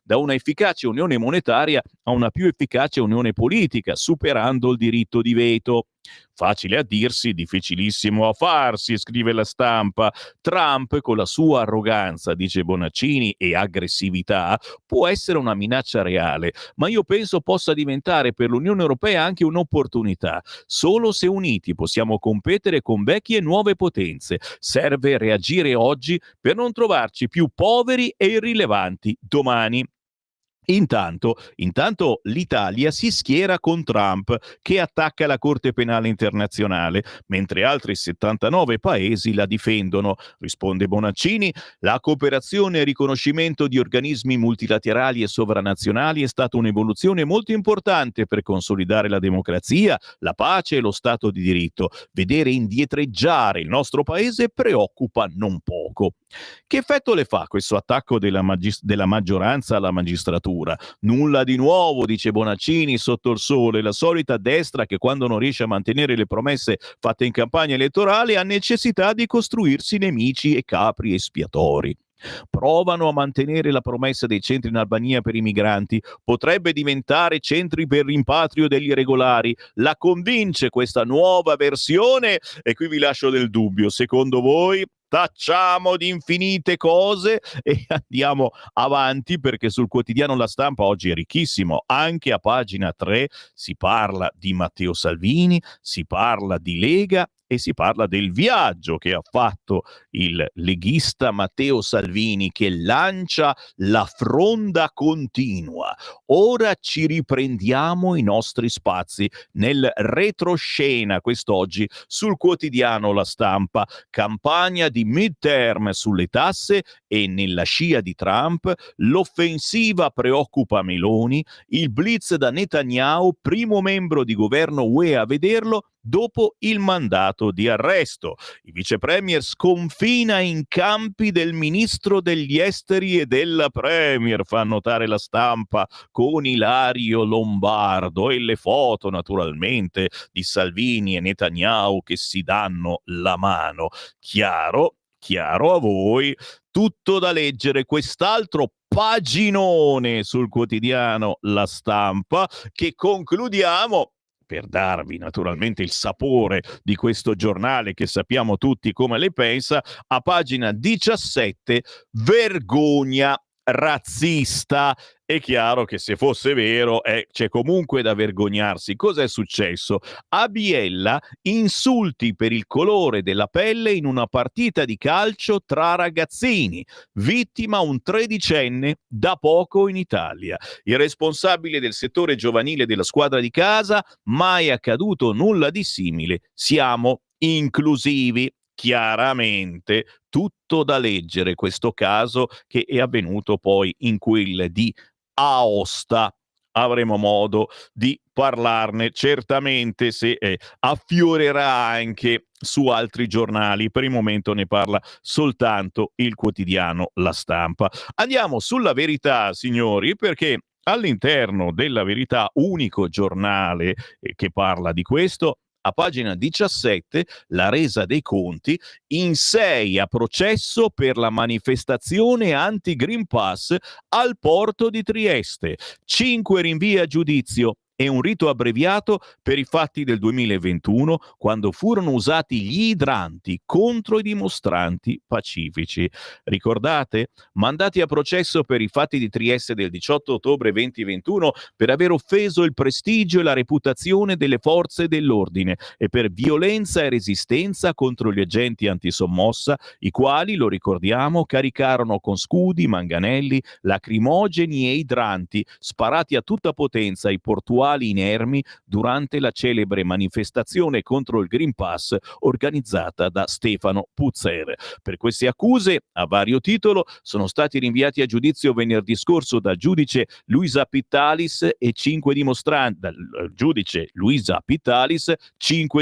da una efficace unione monetaria a una più efficace unione politica, superando il diritto di veto. Facile a dirsi, difficilissimo a farsi, scrive La Stampa. Trump, con la sua arroganza, dice Bonaccini, e aggressività, può essere una minaccia reale, ma io penso possa diventare per l'Unione Europea anche un'opportunità. Solo se uniti possiamo competere con vecchie e nuove potenze. Serve reagire oggi per non trovarci più poveri e irrilevanti domani. Intanto l'Italia si schiera con Trump, che attacca la Corte Penale Internazionale, mentre altri 79 paesi la difendono. Risponde Bonaccini: la cooperazione e il riconoscimento di organismi multilaterali e sovranazionali è stata un'evoluzione molto importante per consolidare la democrazia, la pace e lo Stato di diritto. Vedere indietreggiare il nostro paese preoccupa non poco. Che effetto le fa questo attacco della maggioranza alla magistratura? Nulla di nuovo, dice Bonaccini, sotto il sole, la solita destra che quando non riesce a mantenere le promesse fatte in campagna elettorale ha necessità di costruirsi nemici e capri espiatori. Provano a mantenere la promessa dei centri in Albania per i migranti, potrebbe diventare centri per rimpatrio degli irregolari. La convince questa nuova versione? E qui vi lascio del dubbio. Secondo voi? Tacciamo di infinite cose e andiamo avanti, perché sul quotidiano La Stampa oggi è ricchissimo. Anche a pagina 3 si parla di Matteo Salvini, si parla di Lega e si parla del viaggio che ha fatto il leghista Matteo Salvini, che lancia la fronda continua. Ora ci riprendiamo i nostri spazi. Nel retroscena quest'oggi sul quotidiano La Stampa, campagna di midterm sulle tasse e nella scia di Trump, l'offensiva preoccupa Meloni, il blitz da Netanyahu, primo membro di governo UE a vederlo dopo il mandato di arresto. Il vice premier sconfina in campi del ministro degli esteri e della premier, fa notare La Stampa, con Ilario Lombardo, e le foto naturalmente di Salvini e Netanyahu che si danno la mano. Chiaro a voi, tutto da leggere. Quest'altro paginone sul quotidiano La Stampa, che concludiamo per darvi naturalmente il sapore di questo giornale che sappiamo tutti come le pensa, a pagina 17, vergogna razzista. È chiaro che se fosse vero c'è comunque da vergognarsi. Cosa è successo? A Biella, insulti per il colore della pelle in una partita di calcio tra ragazzini. Vittima un 13enne, da poco in Italia. Il responsabile del settore giovanile della squadra di casa: mai accaduto nulla di simile, siamo inclusivi. Chiaramente tutto da leggere questo caso, che è avvenuto poi in quel di Aosta. Avremo modo di parlarne certamente, se affiorerà anche su altri giornali. Per il momento ne parla soltanto il quotidiano La Stampa. Andiamo sulla Verità, signori, perché all'interno della Verità, unico giornale che parla di questo, a pagina 17, la resa dei conti: in 6 a processo per la manifestazione anti-Green Pass al porto di Trieste, 5 rinvii a giudizio e un rito abbreviato per i fatti del 2021, quando furono usati gli idranti contro i dimostranti pacifici. Ricordate? Mandati a processo per i fatti di Trieste del 18 ottobre 2021 per aver offeso il prestigio e la reputazione delle forze dell'ordine e per violenza e resistenza contro gli agenti antisommossa, i quali, lo ricordiamo, caricarono con scudi, manganelli, lacrimogeni e idranti, sparati a tutta potenza ai portuali omosessuali inermi durante la celebre manifestazione contro il Green Pass organizzata da Stefano Puzzer. Per queste accuse, a vario titolo, sono stati rinviati a giudizio venerdì scorso dal giudice Luisa Pittalis e 5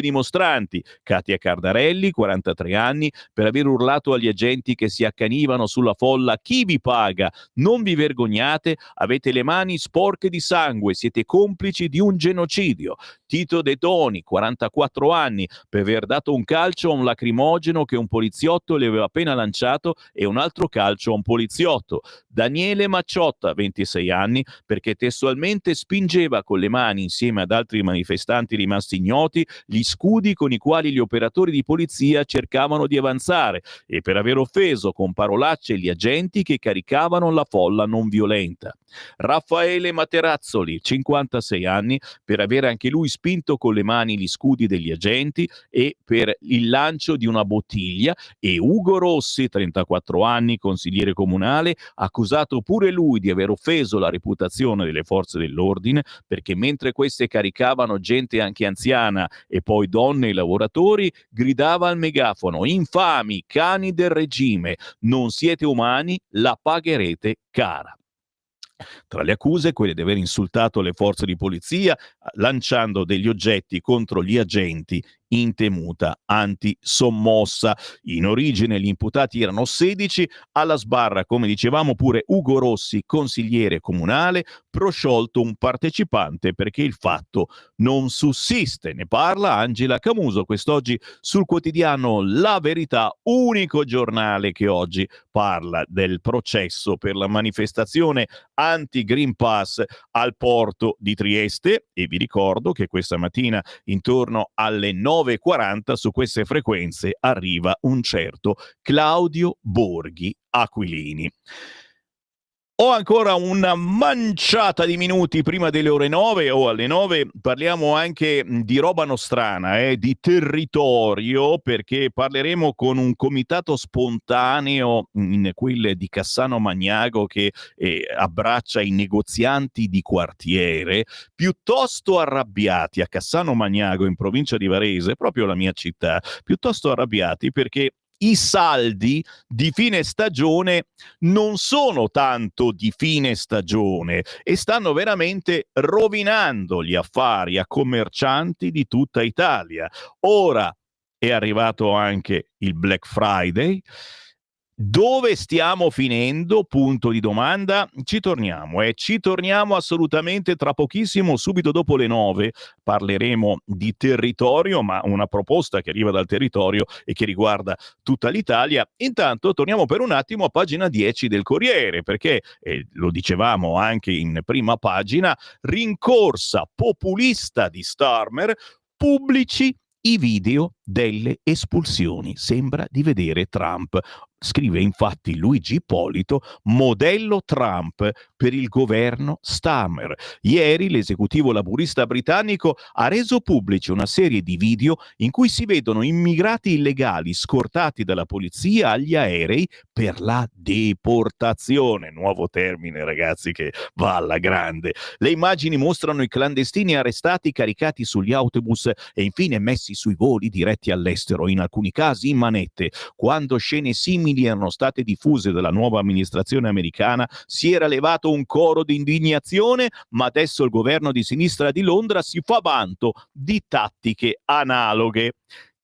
dimostranti, Katia Cardarelli, 43 anni, per aver urlato agli agenti che si accanivano sulla folla: chi vi paga? Non vi vergognate? Avete le mani sporche di sangue, siete complici di un genocidio. Tito De Toni, 44 anni, per aver dato un calcio a un lacrimogeno che un poliziotto le aveva appena lanciato e un altro calcio a un poliziotto. Daniele Macciotta, 26 anni, perché testualmente spingeva con le mani, insieme ad altri manifestanti rimasti ignoti, gli scudi con i quali gli operatori di polizia cercavano di avanzare, e per aver offeso con parolacce gli agenti che caricavano la folla non violenta. Raffaele Materazzoli, 56 anni, per aver anche lui spinto con le mani gli scudi degli agenti e per il lancio di una bottiglia, e Ugo Rossi, 34 anni, consigliere comunale, accusato pure lui di aver offeso la reputazione delle forze dell'ordine, perché mentre queste caricavano gente anche anziana e poi donne e lavoratori, gridava al megafono: infami, cani del regime, non siete umani, la pagherete cara. Tra le accuse, quelle di aver insultato le forze di polizia lanciando degli oggetti contro gli agenti in temuta antisommossa. In origine gli imputati erano 16, alla sbarra, come dicevamo, pure Ugo Rossi, consigliere comunale, prosciolto un partecipante perché il fatto non sussiste. Ne parla Angela Camuso quest'oggi sul quotidiano La Verità, unico giornale che oggi parla del processo per la manifestazione anti-Green Pass al porto di Trieste, e vi ricordo che questa mattina intorno alle 9:40 su queste frequenze arriva un certo Claudio Borghi Aquilini. Ho ancora una manciata di minuti prima delle ore 9, o alle 9 parliamo anche di roba nostrana, di territorio, perché parleremo con un comitato spontaneo in quelle di Cassano Magnago che abbraccia i negozianti di quartiere, piuttosto arrabbiati a Cassano Magnago in provincia di Varese, proprio la mia città, piuttosto arrabbiati perché i saldi di fine stagione non sono tanto di fine stagione e stanno veramente rovinando gli affari a commercianti di tutta Italia. Ora è arrivato anche il Black Friday. Dove stiamo finendo? Punto di domanda. Ci torniamo assolutamente tra pochissimo, subito dopo le 9 parleremo di territorio, ma una proposta che arriva dal territorio e che riguarda tutta l'Italia. Intanto torniamo per un attimo a pagina 10 del Corriere, perché lo dicevamo anche in prima pagina: rincorsa populista di Starmer, pubblici i video delle espulsioni. Sembra di vedere Trump. Scrive infatti Luigi Ippolito, modello Trump per il governo Starmer. Ieri l'esecutivo laburista britannico ha reso pubblici una serie di video in cui si vedono immigrati illegali scortati dalla polizia agli aerei per la deportazione. Nuovo termine, ragazzi, che va alla grande. Le immagini mostrano i clandestini arrestati, caricati sugli autobus e infine messi sui voli diretti all'estero, in alcuni casi in manette. Quando scene simili erano state diffuse dalla nuova amministrazione americana, si era levato un coro di indignazione, ma adesso il governo di sinistra di Londra si fa vanto di tattiche analoghe.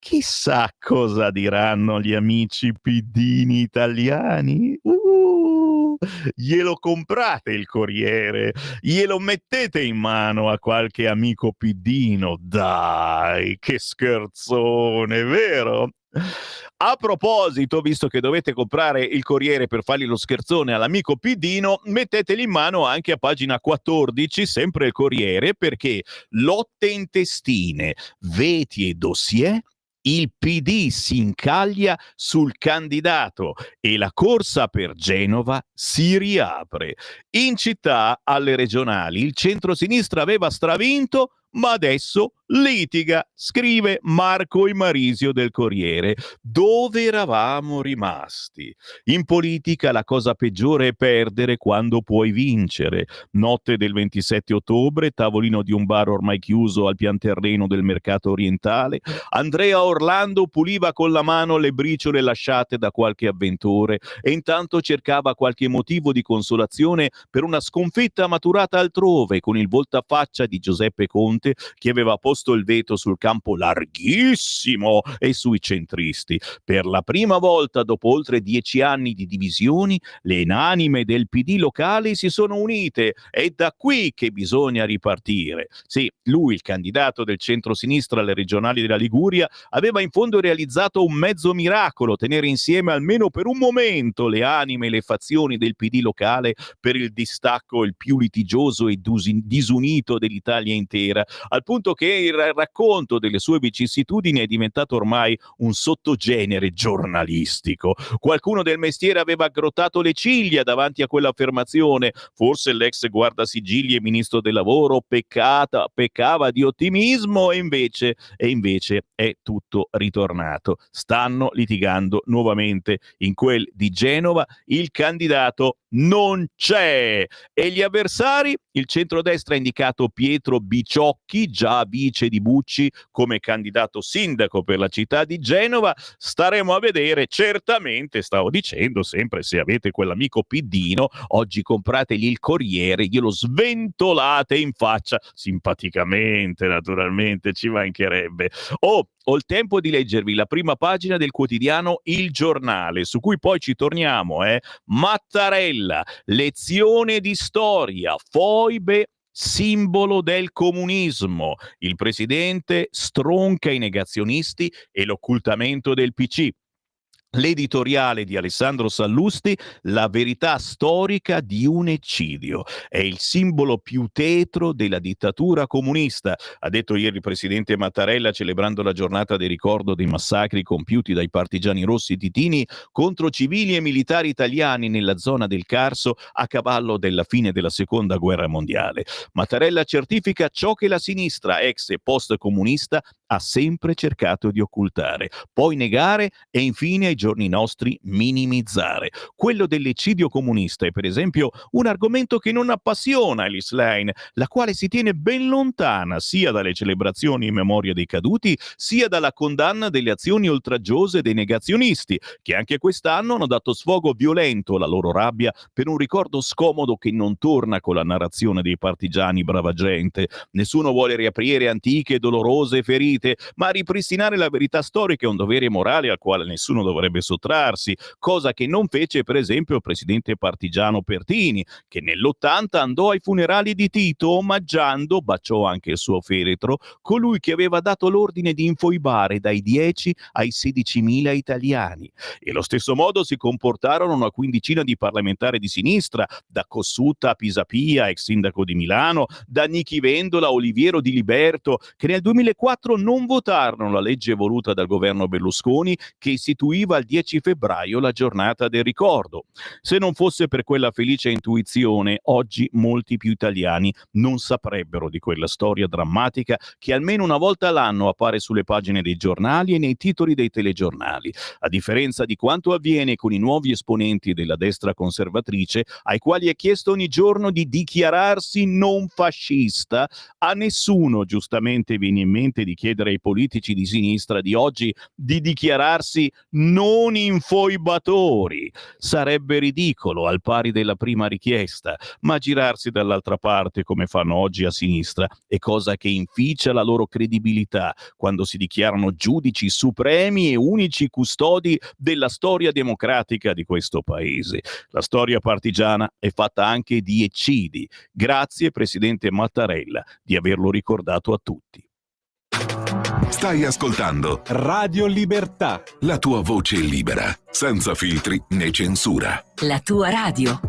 Chissà cosa diranno gli amici piddini italiani? Glielo comprate il Corriere? Glielo mettete in mano a qualche amico piddino? Dai, che scherzone, vero? A proposito, visto che dovete comprare il Corriere per fargli lo scherzone all'amico piddino, metteteli in mano anche a pagina 14, sempre il Corriere, perché lotte intestine, veti e dossier, il PD si incaglia sul candidato e la corsa per Genova si riapre. In città, alle regionali, il centrosinistra aveva stravinto, ma adesso litiga, scrive Marco Imarisio del Corriere. Dove eravamo rimasti? In politica la cosa peggiore è perdere quando puoi vincere. Notte del 27 ottobre, tavolino di un bar ormai chiuso al pianterreno del mercato orientale, Andrea Orlando puliva con la mano le briciole lasciate da qualche avventore e intanto cercava qualche motivo di consolazione per una sconfitta maturata altrove, con il voltafaccia di Giuseppe Conte che aveva posto il veto sul campo larghissimo e sui centristi. Per la prima volta dopo oltre 10 anni di divisioni, le anime del PD locali si sono unite. È da qui che bisogna ripartire. Sì, lui, il candidato del centro-sinistra alle regionali della Liguria, aveva in fondo realizzato un mezzo miracolo: tenere insieme almeno per un momento le anime e le fazioni del PD locale per il distacco il più litigioso e disunito dell'Italia intera, al punto che il racconto delle sue vicissitudini è diventato ormai un sottogenere giornalistico. Qualcuno del mestiere aveva aggrottato le ciglia davanti a quell'affermazione. Forse l'ex guardasigilli e ministro del lavoro peccava di ottimismo, e invece è tutto ritornato. Stanno litigando nuovamente. In quel di Genova il candidato non c'è e gli avversari? Il centrodestra ha indicato Pietro Biciocchi, già vice di Bucci, come candidato sindaco per la città di Genova. Staremo a vedere. Certamente, stavo dicendo, sempre se avete quell'amico piddino, oggi comprategli il Corriere, glielo sventolate in faccia, simpaticamente naturalmente, ci mancherebbe. Ho il tempo di leggervi la prima pagina del quotidiano Il Giornale, su cui poi ci torniamo. Mattarella, lezione di storia, foibe, simbolo del comunismo. Il presidente stronca i negazionisti e l'occultamento del PC. L'editoriale di Alessandro Sallusti, la verità storica di un eccidio. È il simbolo più tetro della dittatura comunista, ha detto ieri il presidente Mattarella celebrando la giornata del ricordo dei massacri compiuti dai partigiani rossi titini contro civili e militari italiani nella zona del Carso a cavallo della fine della seconda guerra mondiale. Mattarella certifica ciò che la sinistra ex e post comunista ha sempre cercato di occultare, poi negare e infine ai giorni nostri minimizzare. Quello dell'eccidio comunista è per esempio un argomento che non appassiona Alice Line, la quale si tiene ben lontana sia dalle celebrazioni in memoria dei caduti sia dalla condanna delle azioni oltraggiose dei negazionisti, che anche quest'anno hanno dato sfogo violento alla loro rabbia per un ricordo scomodo che non torna con la narrazione dei partigiani brava gente. Nessuno vuole riaprire antiche e dolorose ferite, ma ripristinare la verità storica è un dovere morale al quale nessuno dovrebbe sottrarsi, cosa che non fece per esempio il presidente partigiano Pertini, che nell'80 andò ai funerali di Tito omaggiando, baciò anche il suo feretro, colui che aveva dato l'ordine di infoibare dai 10 ai 16.000 italiani. E allo stesso modo si comportarono una quindicina di parlamentari di sinistra, da Cossutta a Pisapia, ex sindaco di Milano, da Nichi Vendola a Oliviero Di Liberto, che nel 2004 non votarono la legge voluta dal governo Berlusconi che istituiva il 10 febbraio la giornata del ricordo. Se non fosse per quella felice intuizione, oggi molti più italiani non saprebbero di quella storia drammatica che almeno una volta all'anno appare sulle pagine dei giornali e nei titoli dei telegiornali, a differenza di quanto avviene con i nuovi esponenti della destra conservatrice, ai quali è chiesto ogni giorno di dichiararsi non fascista. A nessuno giustamente viene in mente di chiedere ai politici di sinistra di oggi di dichiararsi non infoibatori. Sarebbe ridicolo al pari della prima richiesta, ma girarsi dall'altra parte come fanno oggi a sinistra è cosa che inficia la loro credibilità quando si dichiarano giudici supremi e unici custodi della storia democratica di questo paese. La storia partigiana è fatta anche di eccidi. Grazie presidente Mattarella di averlo ricordato a tutti. Stai ascoltando Radio Libertà. la tua voce libera, senza filtri né censura. La tua radio.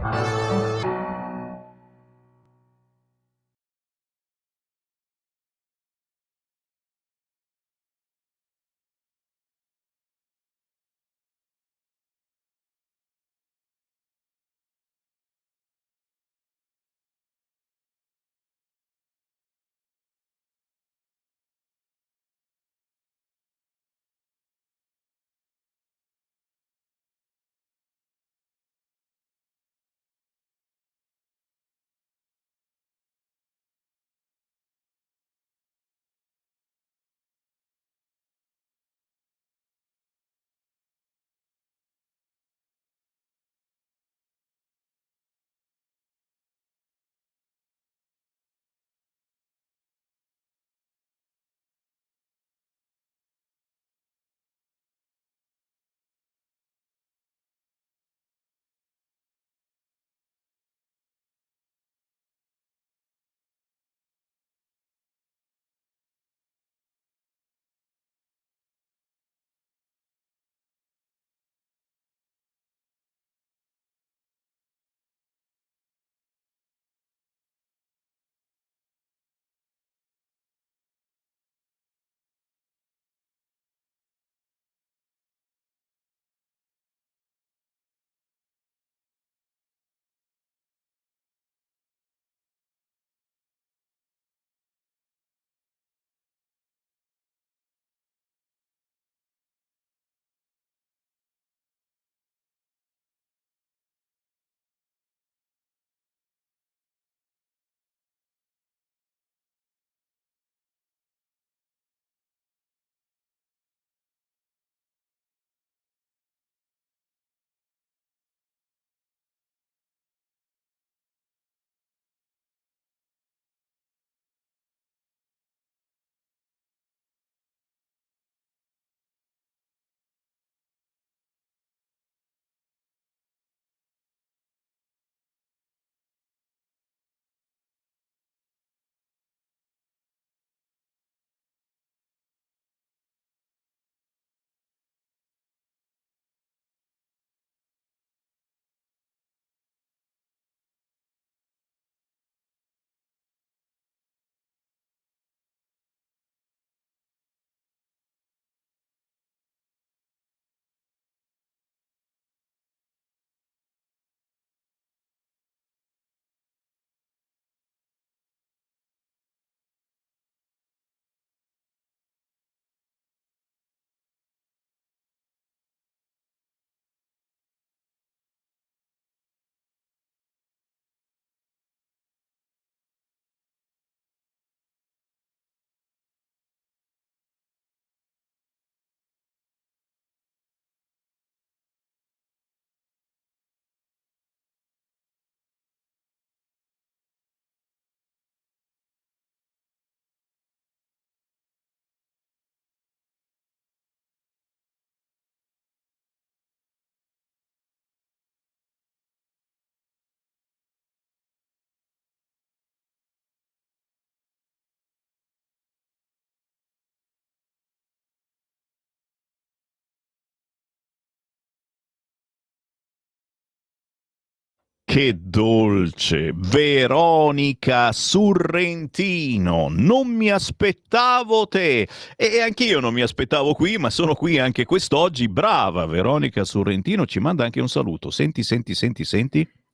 Che dolce, Veronica Surrentino, non mi aspettavo te. E anch'io non mi aspettavo qui, ma sono qui anche quest'oggi. Brava Veronica Surrentino, ci manda anche un saluto. Senti.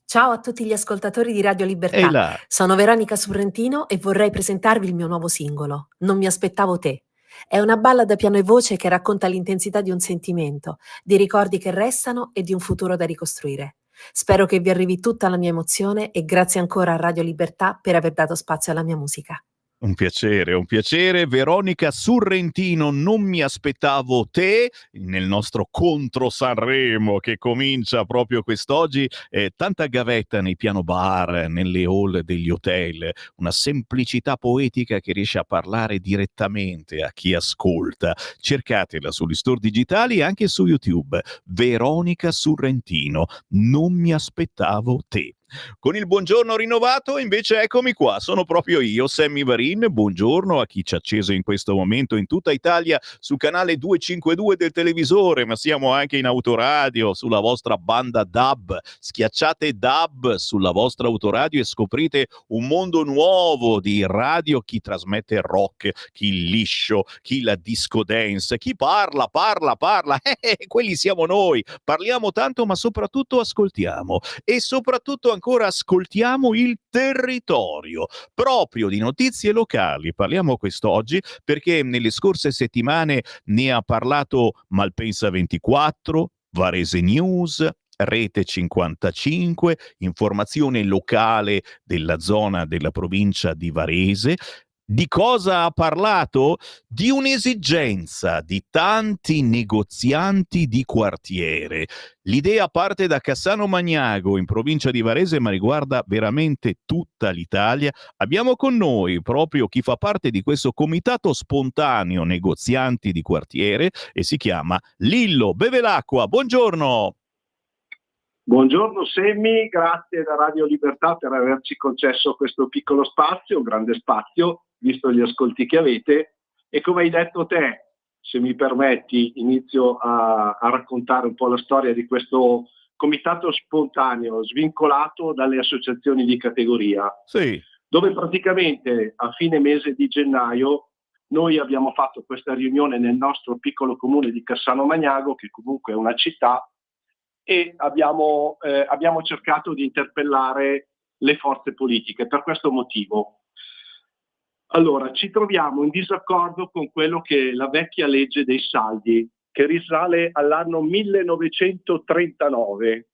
Ciao a tutti gli ascoltatori di Radio Ehi Libertà. là. Sono Veronica Surrentino e vorrei presentarvi il mio nuovo singolo, Non mi aspettavo te. È una ballad a piano e voce che racconta l'intensità di un sentimento, di ricordi che restano e di un futuro da ricostruire. Spero che vi arrivi tutta la mia emozione e grazie ancora a Radio Libertà per aver dato spazio alla mia musica. Un piacere. Veronica Surrentino, non mi aspettavo te, nel nostro contro Sanremo che comincia proprio quest'oggi. Tanta gavetta nei piano bar, nelle hall degli hotel, una semplicità poetica che riesce a parlare direttamente a chi ascolta. Cercatela sugli store digitali e anche su YouTube. Veronica Surrentino, non mi aspettavo te. Con il buongiorno rinnovato invece eccomi qua, sono proprio io, Sammy Varin. Buongiorno a chi ci ha acceso in questo momento in tutta Italia sul canale 252 del televisore, ma siamo anche in autoradio sulla vostra banda DAB. Schiacciate DAB sulla vostra autoradio e scoprite un mondo nuovo di radio, chi trasmette rock, chi liscio, chi la disco dance, chi parla. Quelli siamo noi, parliamo tanto ma soprattutto ascoltiamo e soprattutto ancora ascoltiamo il territorio. Proprio di notizie locali parliamo quest'oggi perché nelle scorse settimane ne ha parlato Malpensa 24, Varese News, Rete 55, informazione locale della zona della provincia di Varese. Di cosa ha parlato? Di un'esigenza di tanti negozianti di quartiere. L'idea parte da Cassano Magnago in provincia di Varese, ma riguarda veramente tutta l'Italia. Abbiamo con noi proprio chi fa parte di questo comitato spontaneo negozianti di quartiere e si chiama Lillo Bevelacqua. Buongiorno. Buongiorno Semmi, grazie da Radio Libertà per averci concesso questo piccolo spazio, un grande spazio, visto gli ascolti che avete. E come hai detto te, se mi permetti, inizio a raccontare un po' la storia di questo comitato spontaneo svincolato dalle associazioni di categoria, sì, dove praticamente a fine mese di gennaio noi abbiamo fatto questa riunione nel nostro piccolo comune di Cassano Magnago, che comunque è una città, e abbiamo cercato di interpellare le forze politiche per questo motivo. Allora, ci troviamo in disaccordo con quello che è la vecchia legge dei saldi, che risale all'anno 1939.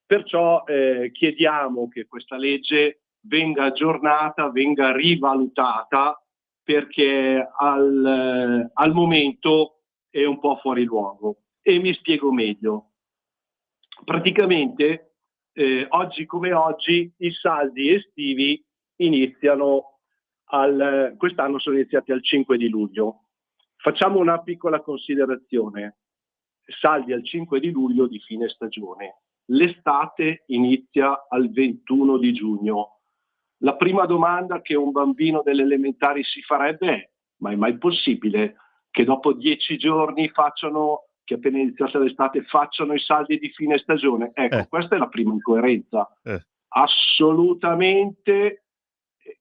Perciò chiediamo che questa legge venga aggiornata, venga rivalutata, perché al momento è un po' fuori luogo. E mi spiego meglio. Praticamente oggi come oggi i saldi estivi quest'anno sono iniziati al 5 di luglio. Facciamo una piccola considerazione. Saldi al 5 di luglio di fine stagione. L'estate inizia al 21 di giugno. La prima domanda che un bambino delle elementari si farebbe è: ma è mai possibile che dopo 10 giorni che appena iniziata l'estate facciano i saldi di fine stagione? Ecco, questa è la prima incoerenza. Assolutamente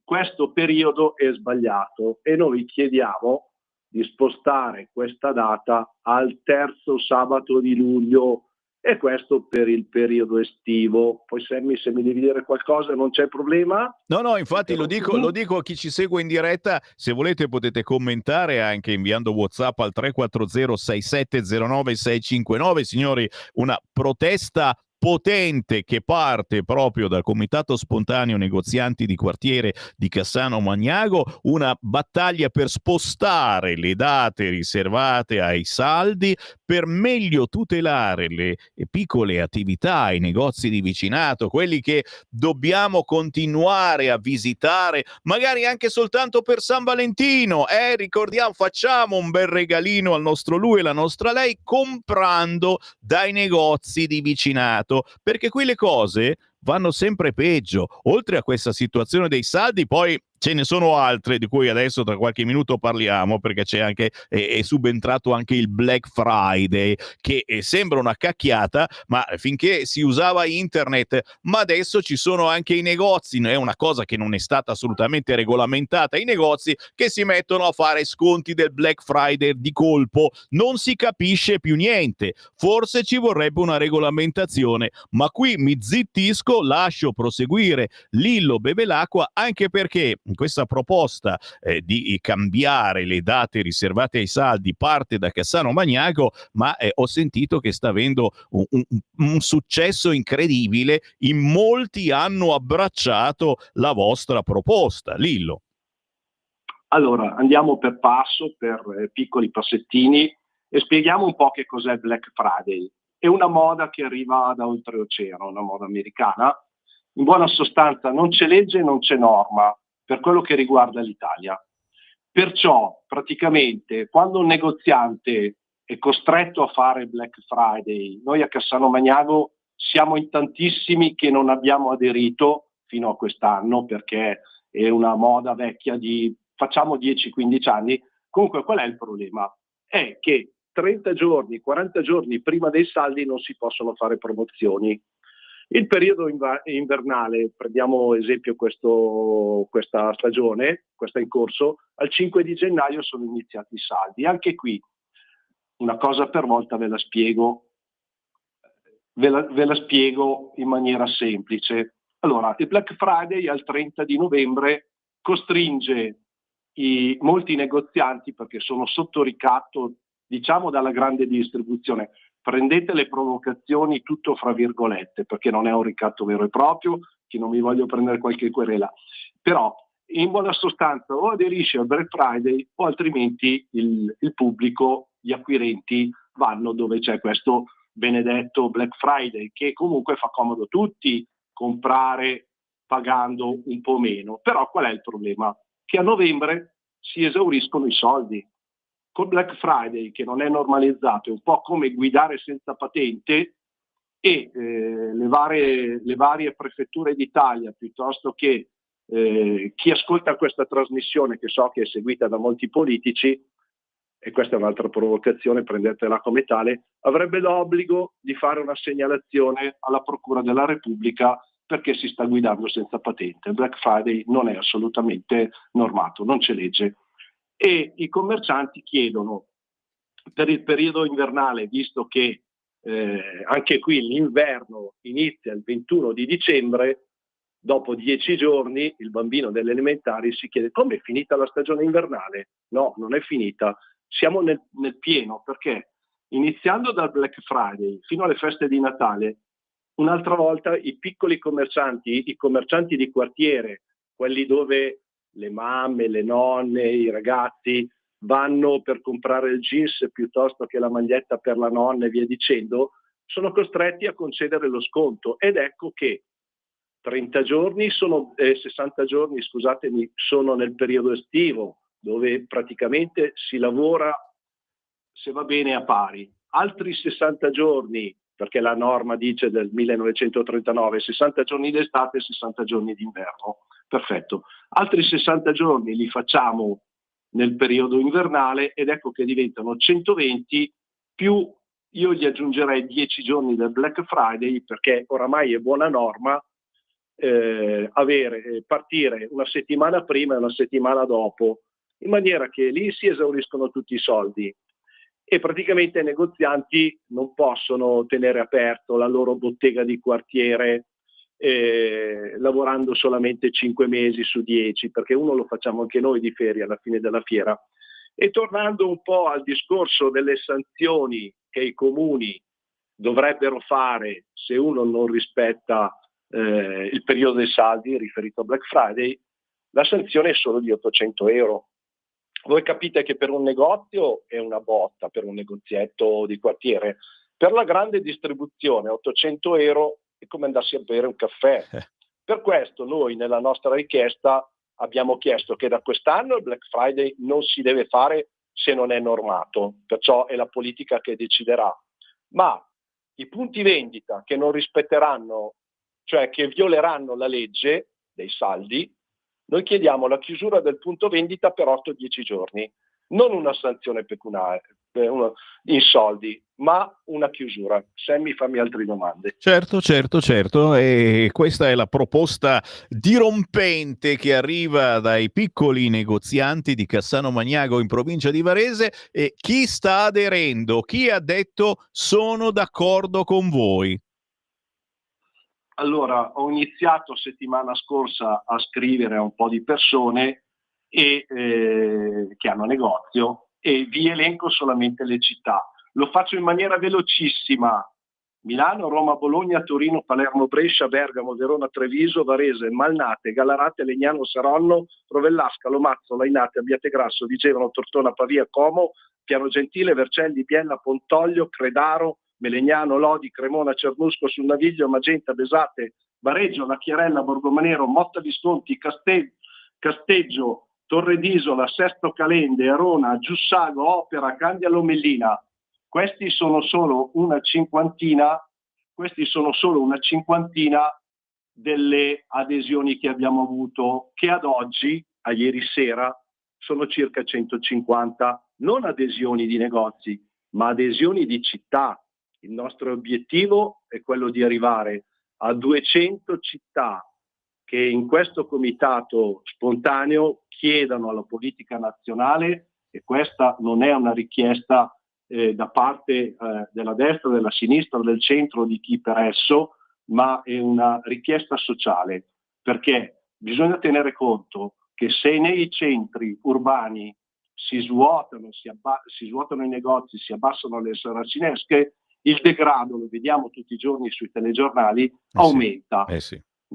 questo periodo è sbagliato e noi chiediamo di spostare questa data al terzo sabato di luglio, e questo per il periodo estivo. Poi Sammy, se mi devi dire qualcosa non c'è problema. No, infatti lo dico a chi ci segue in diretta. Se volete potete commentare anche inviando WhatsApp al 340 6709 659. Signori, una protesta potente che parte proprio dal comitato spontaneo negozianti di quartiere di Cassano Magnago, una battaglia per spostare le date riservate ai saldi per meglio tutelare le piccole attività, i negozi di vicinato, quelli che dobbiamo continuare a visitare, magari anche soltanto per San Valentino. Ricordiamo, facciamo un bel regalino al nostro lui e la nostra lei comprando dai negozi di vicinato, perché qui le cose vanno sempre peggio. Oltre a questa situazione dei saldi, poi Ce ne sono altre di cui adesso tra qualche minuto parliamo, perché c'è anche, è subentrato anche il Black Friday, che sembra una cacchiata, ma finché si usava internet, ma adesso ci sono anche i negozi, è una cosa che non è stata assolutamente regolamentata, i negozi che si mettono a fare sconti del Black Friday di colpo, non si capisce più niente, forse ci vorrebbe una regolamentazione, ma qui mi zittisco, lascio proseguire Lillo Bevilacqua, anche perché questa proposta di cambiare le date riservate ai saldi parte da Cassano Magnago, ma ho sentito che sta avendo un successo incredibile, in molti hanno abbracciato la vostra proposta. Lillo. Allora, andiamo per passo, per piccoli passettini, e spieghiamo un po' che cos'è Black Friday. È una moda che arriva da oltreoceano, una moda americana. In buona sostanza non c'è legge, non c'è norma per quello che riguarda l'Italia. Perciò, praticamente, quando un negoziante è costretto a fare Black Friday, noi a Cassano Magnago siamo in tantissimi che non abbiamo aderito fino a quest'anno, perché è una moda vecchia di facciamo 10-15 anni. Comunque qual è il problema? È che 30 giorni, 40 giorni prima dei saldi non si possono fare promozioni. Il periodo invernale, prendiamo esempio questa stagione, questa in corso, al 5 di gennaio sono iniziati i saldi. Anche qui, una cosa per volta ve la spiego in maniera semplice. Allora, il Black Friday al 30 di novembre costringe molti negozianti, perché sono sotto ricatto, diciamo, dalla grande distribuzione. Prendete le provocazioni tutto fra virgolette, perché non è un ricatto vero e proprio, che non mi voglio prendere qualche querela. Però, in buona sostanza, o aderisci al Black Friday o altrimenti il pubblico, gli acquirenti, vanno dove c'è questo benedetto Black Friday, che comunque fa comodo a tutti comprare pagando un po' meno. Però qual è il problema? Che a novembre si esauriscono i soldi. Col Black Friday, che non è normalizzato, è un po' come guidare senza patente, e le varie prefetture d'Italia, piuttosto che chi ascolta questa trasmissione, che so che è seguita da molti politici, e questa è un'altra provocazione, prendetela come tale, avrebbe l'obbligo di fare una segnalazione alla Procura della Repubblica perché si sta guidando senza patente. Il Black Friday non è assolutamente normato, non c'è legge. E i commercianti chiedono per il periodo invernale, visto che anche qui l'inverno inizia il 21 di dicembre, dopo 10 giorni il bambino delle elementari si chiede: come è finita la stagione invernale? No, non è finita, siamo nel pieno, perché iniziando dal Black Friday fino alle feste di Natale, un'altra volta i piccoli commercianti, i commercianti di quartiere, quelli dove le mamme, le nonne, i ragazzi vanno per comprare il jeans piuttosto che la maglietta per la nonna e via dicendo, sono costretti a concedere lo sconto. Ed ecco che 60 giorni, scusatemi, sono nel periodo estivo, dove praticamente si lavora, se va bene, a pari. Altri 60 giorni, perché la norma dice del 1939, 60 giorni d'estate e 60 giorni d'inverno. Perfetto. Altri 60 giorni li facciamo nel periodo invernale ed ecco che diventano 120 più, io gli aggiungerei 10 giorni del Black Friday, perché oramai è buona norma partire una settimana prima e una settimana dopo, in maniera che lì si esauriscono tutti i soldi e praticamente i negozianti non possono tenere aperto la loro bottega di quartiere lavorando solamente 5 mesi su 10, perché uno lo facciamo anche noi di ferie alla fine della fiera. E tornando un po' al discorso delle sanzioni che i comuni dovrebbero fare se uno non rispetta il periodo dei saldi riferito a Black Friday, la sanzione è solo di 800 euro. Voi capite che per un negozio è una botta, per un negozietto di quartiere. Per la grande distribuzione 800 euro è come andarsi a bere un caffè. Per questo noi nella nostra richiesta abbiamo chiesto che da quest'anno il Black Friday non si deve fare se non è normato, perciò è la politica che deciderà. Ma i punti vendita che non rispetteranno, cioè che violeranno la legge dei saldi, Noi chiediamo la chiusura del punto vendita per 8-10 giorni, non una sanzione pecuniaria in soldi, ma una chiusura. Sammy, fammi altre domande. Certo, e questa è la proposta dirompente che arriva dai piccoli negozianti di Cassano Magnago in provincia di Varese. E chi sta aderendo? Chi ha detto sono d'accordo con voi? Allora, ho iniziato settimana scorsa a scrivere a un po' di persone che hanno negozio, e vi elenco solamente le città. Lo faccio in maniera velocissima: Milano, Roma, Bologna, Torino, Palermo, Brescia, Bergamo, Verona, Treviso, Varese, Malnate, Gallarate, Legnano, Saronno, Rovellasca, Lomazzo, Lainate, Abbiategrasso, Vigevano, Tortona, Pavia, Como, Piano Gentile, Vercelli, Biella, Pontoglio, Credaro, Melegnano, Lodi, Cremona, Cernusco, sul Naviglio, Magenta, Besate, Bareggio, La Chiarella, Borgomanero, Motta Visconti, Casteggio, Torre d'Isola, Sesto Calende, Arona, Giussago, Opera, Candia Lomellina. Questi sono solo una cinquantina delle adesioni che abbiamo avuto, che ad oggi, a ieri sera, sono circa 150, non adesioni di negozi, ma adesioni di città. Il nostro obiettivo è quello di arrivare a 200 città che in questo comitato spontaneo chiedano alla politica nazionale, e questa non è una richiesta da parte della destra, della sinistra, del centro, di chi per esso, ma è una richiesta sociale, perché bisogna tenere conto che se nei centri urbani si svuotano i negozi, si abbassano le saracinesche, il degrado, lo vediamo tutti i giorni sui telegiornali, aumenta.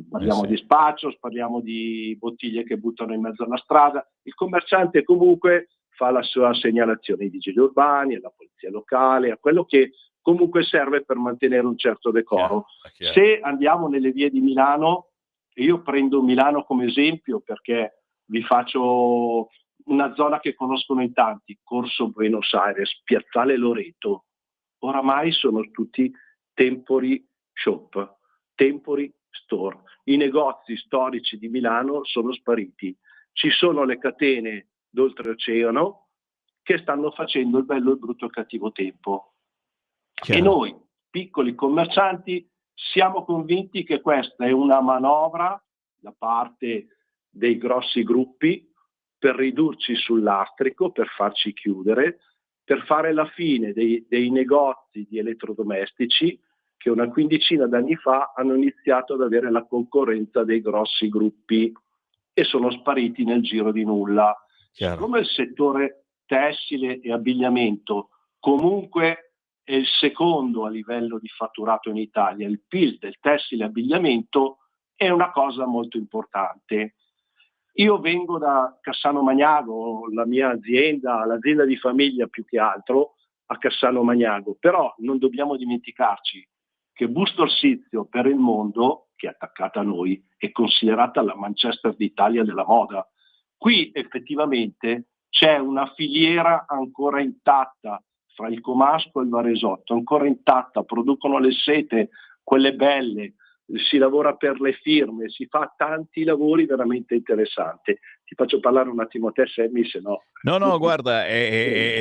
Parliamo di spaccio, parliamo di bottiglie che buttano in mezzo alla strada. Il commerciante comunque fa la sua segnalazione ai vigili urbani, alla polizia locale, a quello che comunque serve per mantenere un certo decoro. Se andiamo nelle vie di Milano, e io prendo Milano come esempio perché vi faccio una zona che conoscono in tanti: Corso Buenos Aires, Piazzale Loreto, oramai sono tutti temporary shop, temporary store. I negozi storici di Milano sono spariti. Ci sono le catene d'oltreoceano che stanno facendo il bello, il brutto e il cattivo tempo. E noi, piccoli commercianti, siamo convinti che questa è una manovra da parte dei grossi gruppi per ridurci sul lastrico, per farci chiudere, per fare la fine dei negozi di elettrodomestici che una quindicina d'anni fa hanno iniziato ad avere la concorrenza dei grossi gruppi e sono spariti nel giro di nulla. Siccome il settore tessile e abbigliamento comunque è il secondo a livello di fatturato in Italia, il PIL del tessile e abbigliamento è una cosa molto importante. Io vengo da Cassano Magnago, la mia azienda, l'azienda di famiglia più che altro, a Cassano Magnago, però non dobbiamo dimenticarci che Busto Arsizio per il mondo, che è attaccata a noi, è considerata la Manchester d'Italia della moda. Qui effettivamente c'è una filiera ancora intatta fra il Comasco e il Varesotto, ancora intatta, producono le sete, quelle belle, si lavora per le firme, si fa tanti lavori veramente interessanti. Ti faccio parlare un attimo a te, Sammy, se no... No, guarda,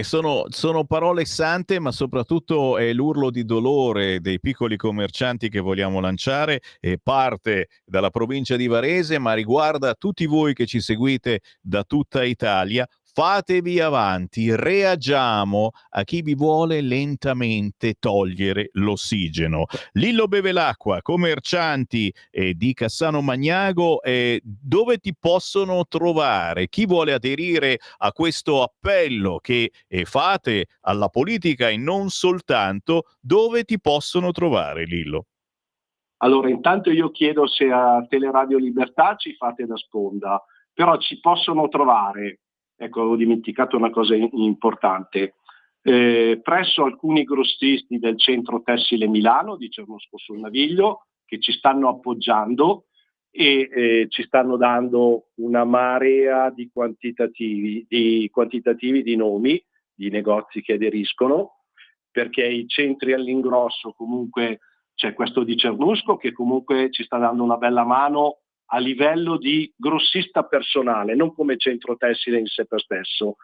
sono parole sante, ma soprattutto è l'urlo di dolore dei piccoli commercianti che vogliamo lanciare, e parte dalla provincia di Varese, ma riguarda tutti voi che ci seguite da tutta Italia. Fatevi avanti, reagiamo a chi vi vuole lentamente togliere l'ossigeno. Lillo Bevilacqua, commercianti di Cassano Magnago, dove ti possono trovare? Chi vuole aderire a questo appello che fate alla politica e non soltanto, dove ti possono trovare, Lillo? Allora, intanto io chiedo se a Teleradio Libertà ci fate da sponda, però ci possono trovare. Ecco, ho dimenticato una cosa importante. Presso alcuni grossisti del centro tessile Milano, di Cernusco sul Naviglio, che ci stanno appoggiando e ci stanno dando una marea di quantitativi di nomi, di negozi che aderiscono, perché i centri all'ingrosso comunque c'è questo di Cernusco che comunque ci sta dando una bella mano a livello di grossista personale, non come centro tessile in sé per stesso.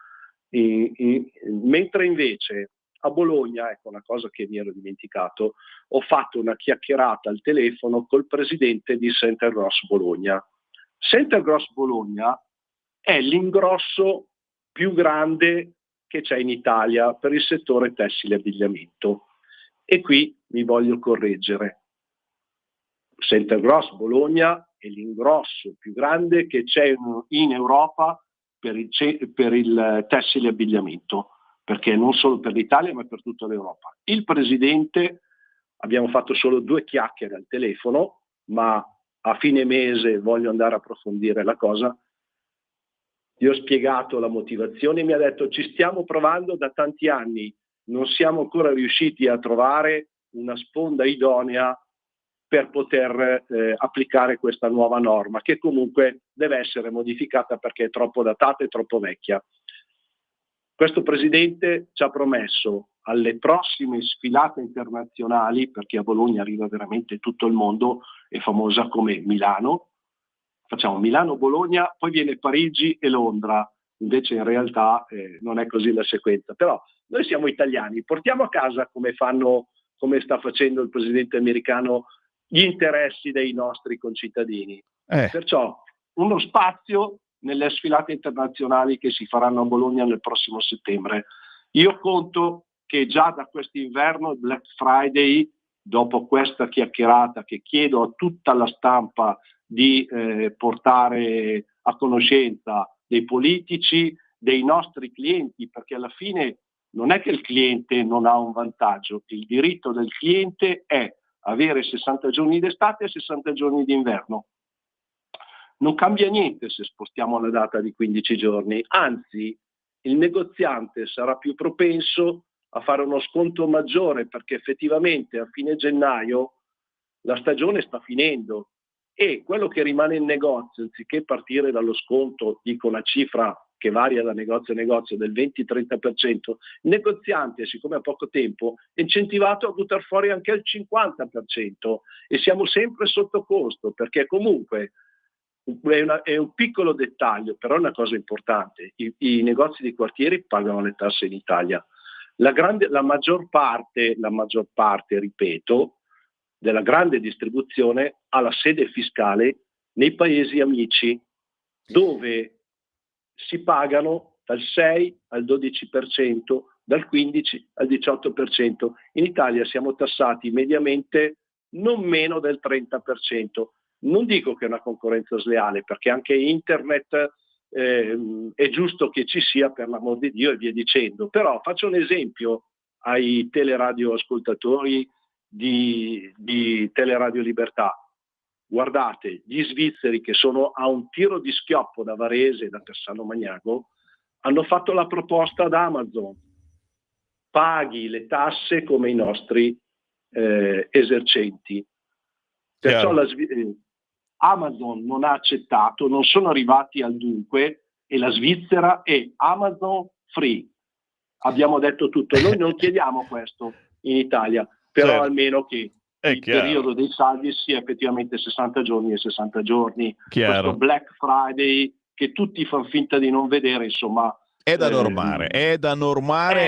Mentre invece a Bologna, ecco una cosa che mi ero dimenticato, ho fatto una chiacchierata al telefono col presidente di Center Gross Bologna. Center Gross Bologna è l'ingrosso più grande che c'è in Italia per il settore tessile e abbigliamento. E qui mi voglio correggere. Center Gross Bologna è l'ingrosso più grande che c'è in Europa per il tessile e abbigliamento, perché non solo per l'Italia ma per tutta l'Europa. Il presidente, abbiamo fatto solo 2 chiacchiere al telefono, ma a fine mese voglio andare a approfondire la cosa. Gli ho spiegato la motivazione e mi ha detto: ci stiamo provando da tanti anni, non siamo ancora riusciti a trovare una sponda idonea per poter applicare questa nuova norma, che comunque deve essere modificata perché è troppo datata e troppo vecchia. Questo presidente ci ha promesso alle prossime sfilate internazionali, perché a Bologna arriva veramente tutto il mondo, è famosa come Milano, facciamo Milano-Bologna, poi viene Parigi e Londra, invece in realtà non è così la sequenza. Però noi siamo italiani, portiamo a casa come sta facendo il presidente americano gli interessi dei nostri concittadini. Perciò uno spazio nelle sfilate internazionali che si faranno a Bologna nel prossimo settembre. Io conto che già da quest'inverno, il Black Friday, dopo questa chiacchierata che chiedo a tutta la stampa di portare a conoscenza dei politici, dei nostri clienti, perché alla fine non è che il cliente non ha un vantaggio, il diritto del cliente è avere 60 giorni d'estate e 60 giorni d'inverno. Non cambia niente se spostiamo la data di 15 giorni, anzi il negoziante sarà più propenso a fare uno sconto maggiore, perché effettivamente a fine gennaio la stagione sta finendo e quello che rimane in negozio, anziché partire dallo sconto, dico una cifra che varia da negozio a negozio del 20-30%, il negoziante, siccome ha poco tempo, è incentivato a buttare fuori anche il 50% e siamo sempre sotto costo, perché comunque è un piccolo dettaglio, però è una cosa importante. I negozi di quartieri pagano le tasse in Italia. La maggior parte, ripeto, della grande distribuzione ha la sede fiscale nei paesi amici, dove si pagano dal 6 al 12%, dal 15 al 18%. In Italia siamo tassati mediamente non meno del 30%. Non dico che è una concorrenza sleale, perché anche internet è giusto che ci sia, per l'amor di Dio, e via dicendo. Però faccio un esempio ai teleradio ascoltatori di Teleradio Libertà. Guardate, gli svizzeri, che sono a un tiro di schioppo da Varese e da Cassano Magnago, hanno fatto la proposta ad Amazon: paghi le tasse come i nostri esercenti. Perciò Amazon non ha accettato, non sono arrivati al dunque, e la Svizzera è Amazon free. Abbiamo detto tutto. Noi non chiediamo questo in Italia, però almeno che il periodo dei saldi sia effettivamente 60 giorni e 60 giorni. Questo Black Friday che tutti fanno finta di non vedere, insomma, è da normare,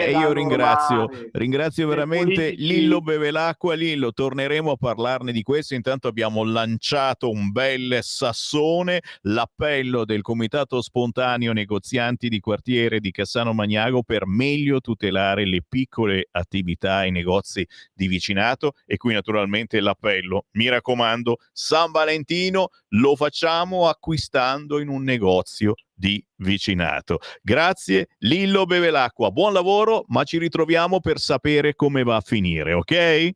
e io ringrazio veramente Lillo Bevilacqua. Lillo, torneremo a parlarne di questo. Intanto abbiamo lanciato un bel sassone, l'appello del Comitato Spontaneo Negozianti di Quartiere di Cassano Magnago per meglio tutelare le piccole attività e negozi di vicinato, e qui naturalmente l'appello, mi raccomando, San Valentino lo facciamo acquistando in un negozio di vicinato. Grazie Lillo Bevilacqua, buon lavoro, ma ci ritroviamo per sapere come va a finire, ok?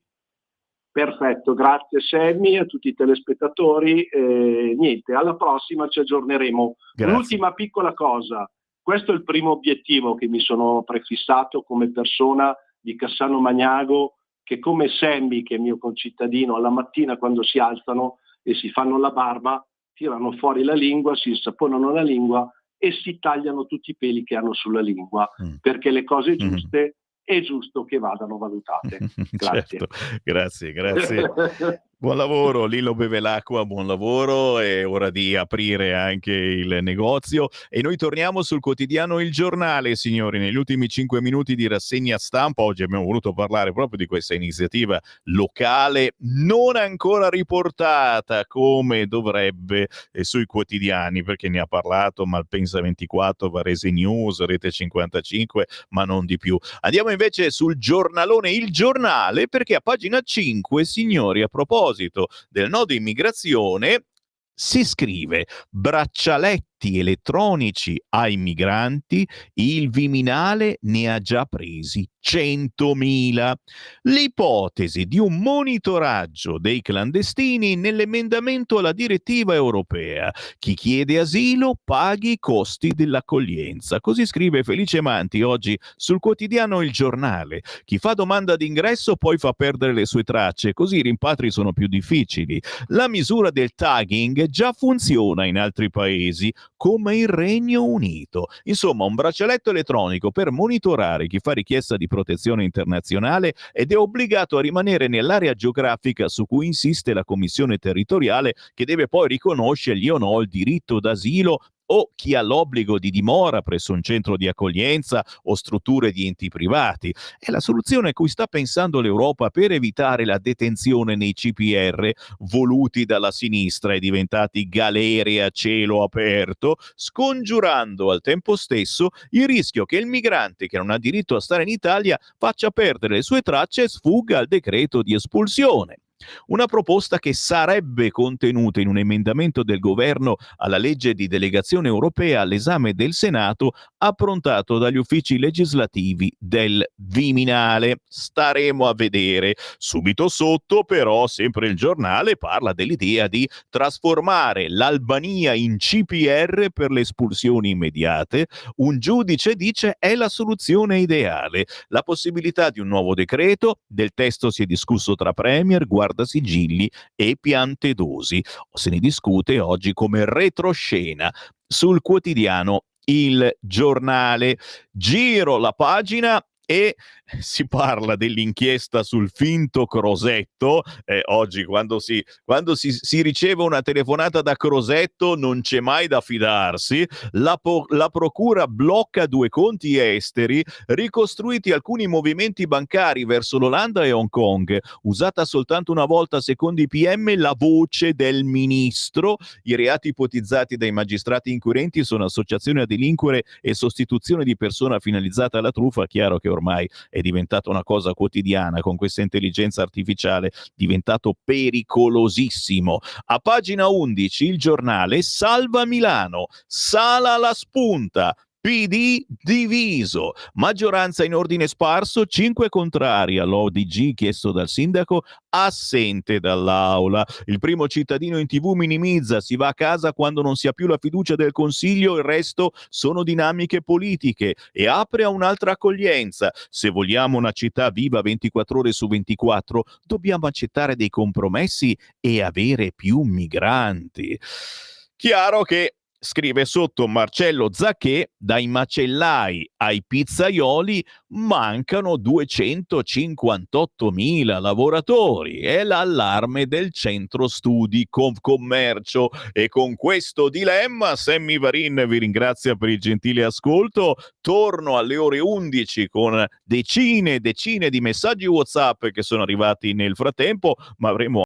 Perfetto, grazie Sammy, a tutti i telespettatori. Niente, alla prossima, ci aggiorneremo. Grazie. L'ultima piccola cosa, questo è il primo obiettivo che mi sono prefissato come persona di Cassano Magnago, che come Sammy, che è mio concittadino, alla mattina quando si alzano e si fanno la barba, tirano fuori la lingua, si insaponano la lingua e si tagliano tutti i peli che hanno sulla lingua, perché le cose giuste è giusto che vadano valutate. Grazie. Certo. Grazie. Buon lavoro, Lillo beve l'acqua, buon lavoro, è ora di aprire anche il negozio e noi torniamo sul quotidiano Il Giornale, signori, negli ultimi 5 minuti di rassegna stampa. Oggi abbiamo voluto parlare proprio di questa iniziativa locale non ancora riportata come dovrebbe sui quotidiani, perché ne ha parlato Malpensa 24, Varese News, Rete 55, ma non di più. Andiamo invece sul giornalone Il Giornale, perché a pagina 5, signori, a proposito del nodo immigrazione, si scrive: braccialetti elettronici ai migranti, il Viminale ne ha già presi 100.000. L'ipotesi di un monitoraggio dei clandestini nell'emendamento alla direttiva europea. Chi chiede asilo paghi i costi dell'accoglienza. Così scrive Felice Manti oggi sul quotidiano Il Giornale. Chi fa domanda d'ingresso poi fa perdere le sue tracce, così i rimpatri sono più difficili. La misura del tagging già funziona in altri paesi, come il Regno Unito. Insomma, un braccialetto elettronico per monitorare chi fa richiesta di protezione internazionale ed è obbligato a rimanere nell'area geografica su cui insiste la Commissione territoriale, che deve poi riconoscergli o no il diritto d'asilo, o chi ha l'obbligo di dimora presso un centro di accoglienza o strutture di enti privati. È la soluzione a cui sta pensando l'Europa per evitare la detenzione nei CPR voluti dalla sinistra e diventati galere a cielo aperto, scongiurando al tempo stesso il rischio che il migrante che non ha diritto a stare in Italia faccia perdere le sue tracce e sfugga al decreto di espulsione. Una proposta che sarebbe contenuta in un emendamento del governo alla legge di delegazione europea all'esame del Senato, approntato dagli uffici legislativi del Viminale. Staremo a vedere. Subito sotto, però, sempre Il Giornale parla dell'idea di trasformare l'Albania in CPR per le espulsioni immediate. Un giudice dice è la soluzione ideale. La possibilità di un nuovo decreto, del testo si è discusso tra Premier, Guardasigilli e Piantedosi. Se ne discute oggi come retroscena sul quotidiano Il Giornale. Giro la pagina e si parla dell'inchiesta sul finto Crosetto. Oggi quando si riceve una telefonata da Crosetto non c'è mai da fidarsi. La procura blocca 2 conti esteri, ricostruiti alcuni movimenti bancari verso l'Olanda e Hong Kong, usata soltanto una volta secondo i PM la voce del ministro. I reati ipotizzati dai magistrati inquirenti sono associazione a delinquere e sostituzione di persona finalizzata alla truffa. Chiaro che ormai è diventata una cosa quotidiana con questa intelligenza artificiale, diventato pericolosissimo. A pagina 11 Il Giornale: salva Milano, sala la spunta, PD diviso, maggioranza in ordine sparso, 5 contrari all'ODG chiesto dal sindaco, assente dall'aula. Il primo cittadino in TV minimizza, si va a casa quando non si ha più la fiducia del Consiglio, il resto sono dinamiche politiche, e apre a un'altra accoglienza. Se vogliamo una città viva 24 ore su 24, dobbiamo accettare dei compromessi e avere più migranti. Chiaro che, scrive sotto Marcello Zacchè, dai macellai ai pizzaioli mancano 258.000 lavoratori. È l'allarme del centro studi Confcommercio. E con questo dilemma Sammy Varin vi ringrazia per il gentile ascolto. Torno alle ore 11 con decine e decine di messaggi WhatsApp che sono arrivati nel frattempo, ma avremo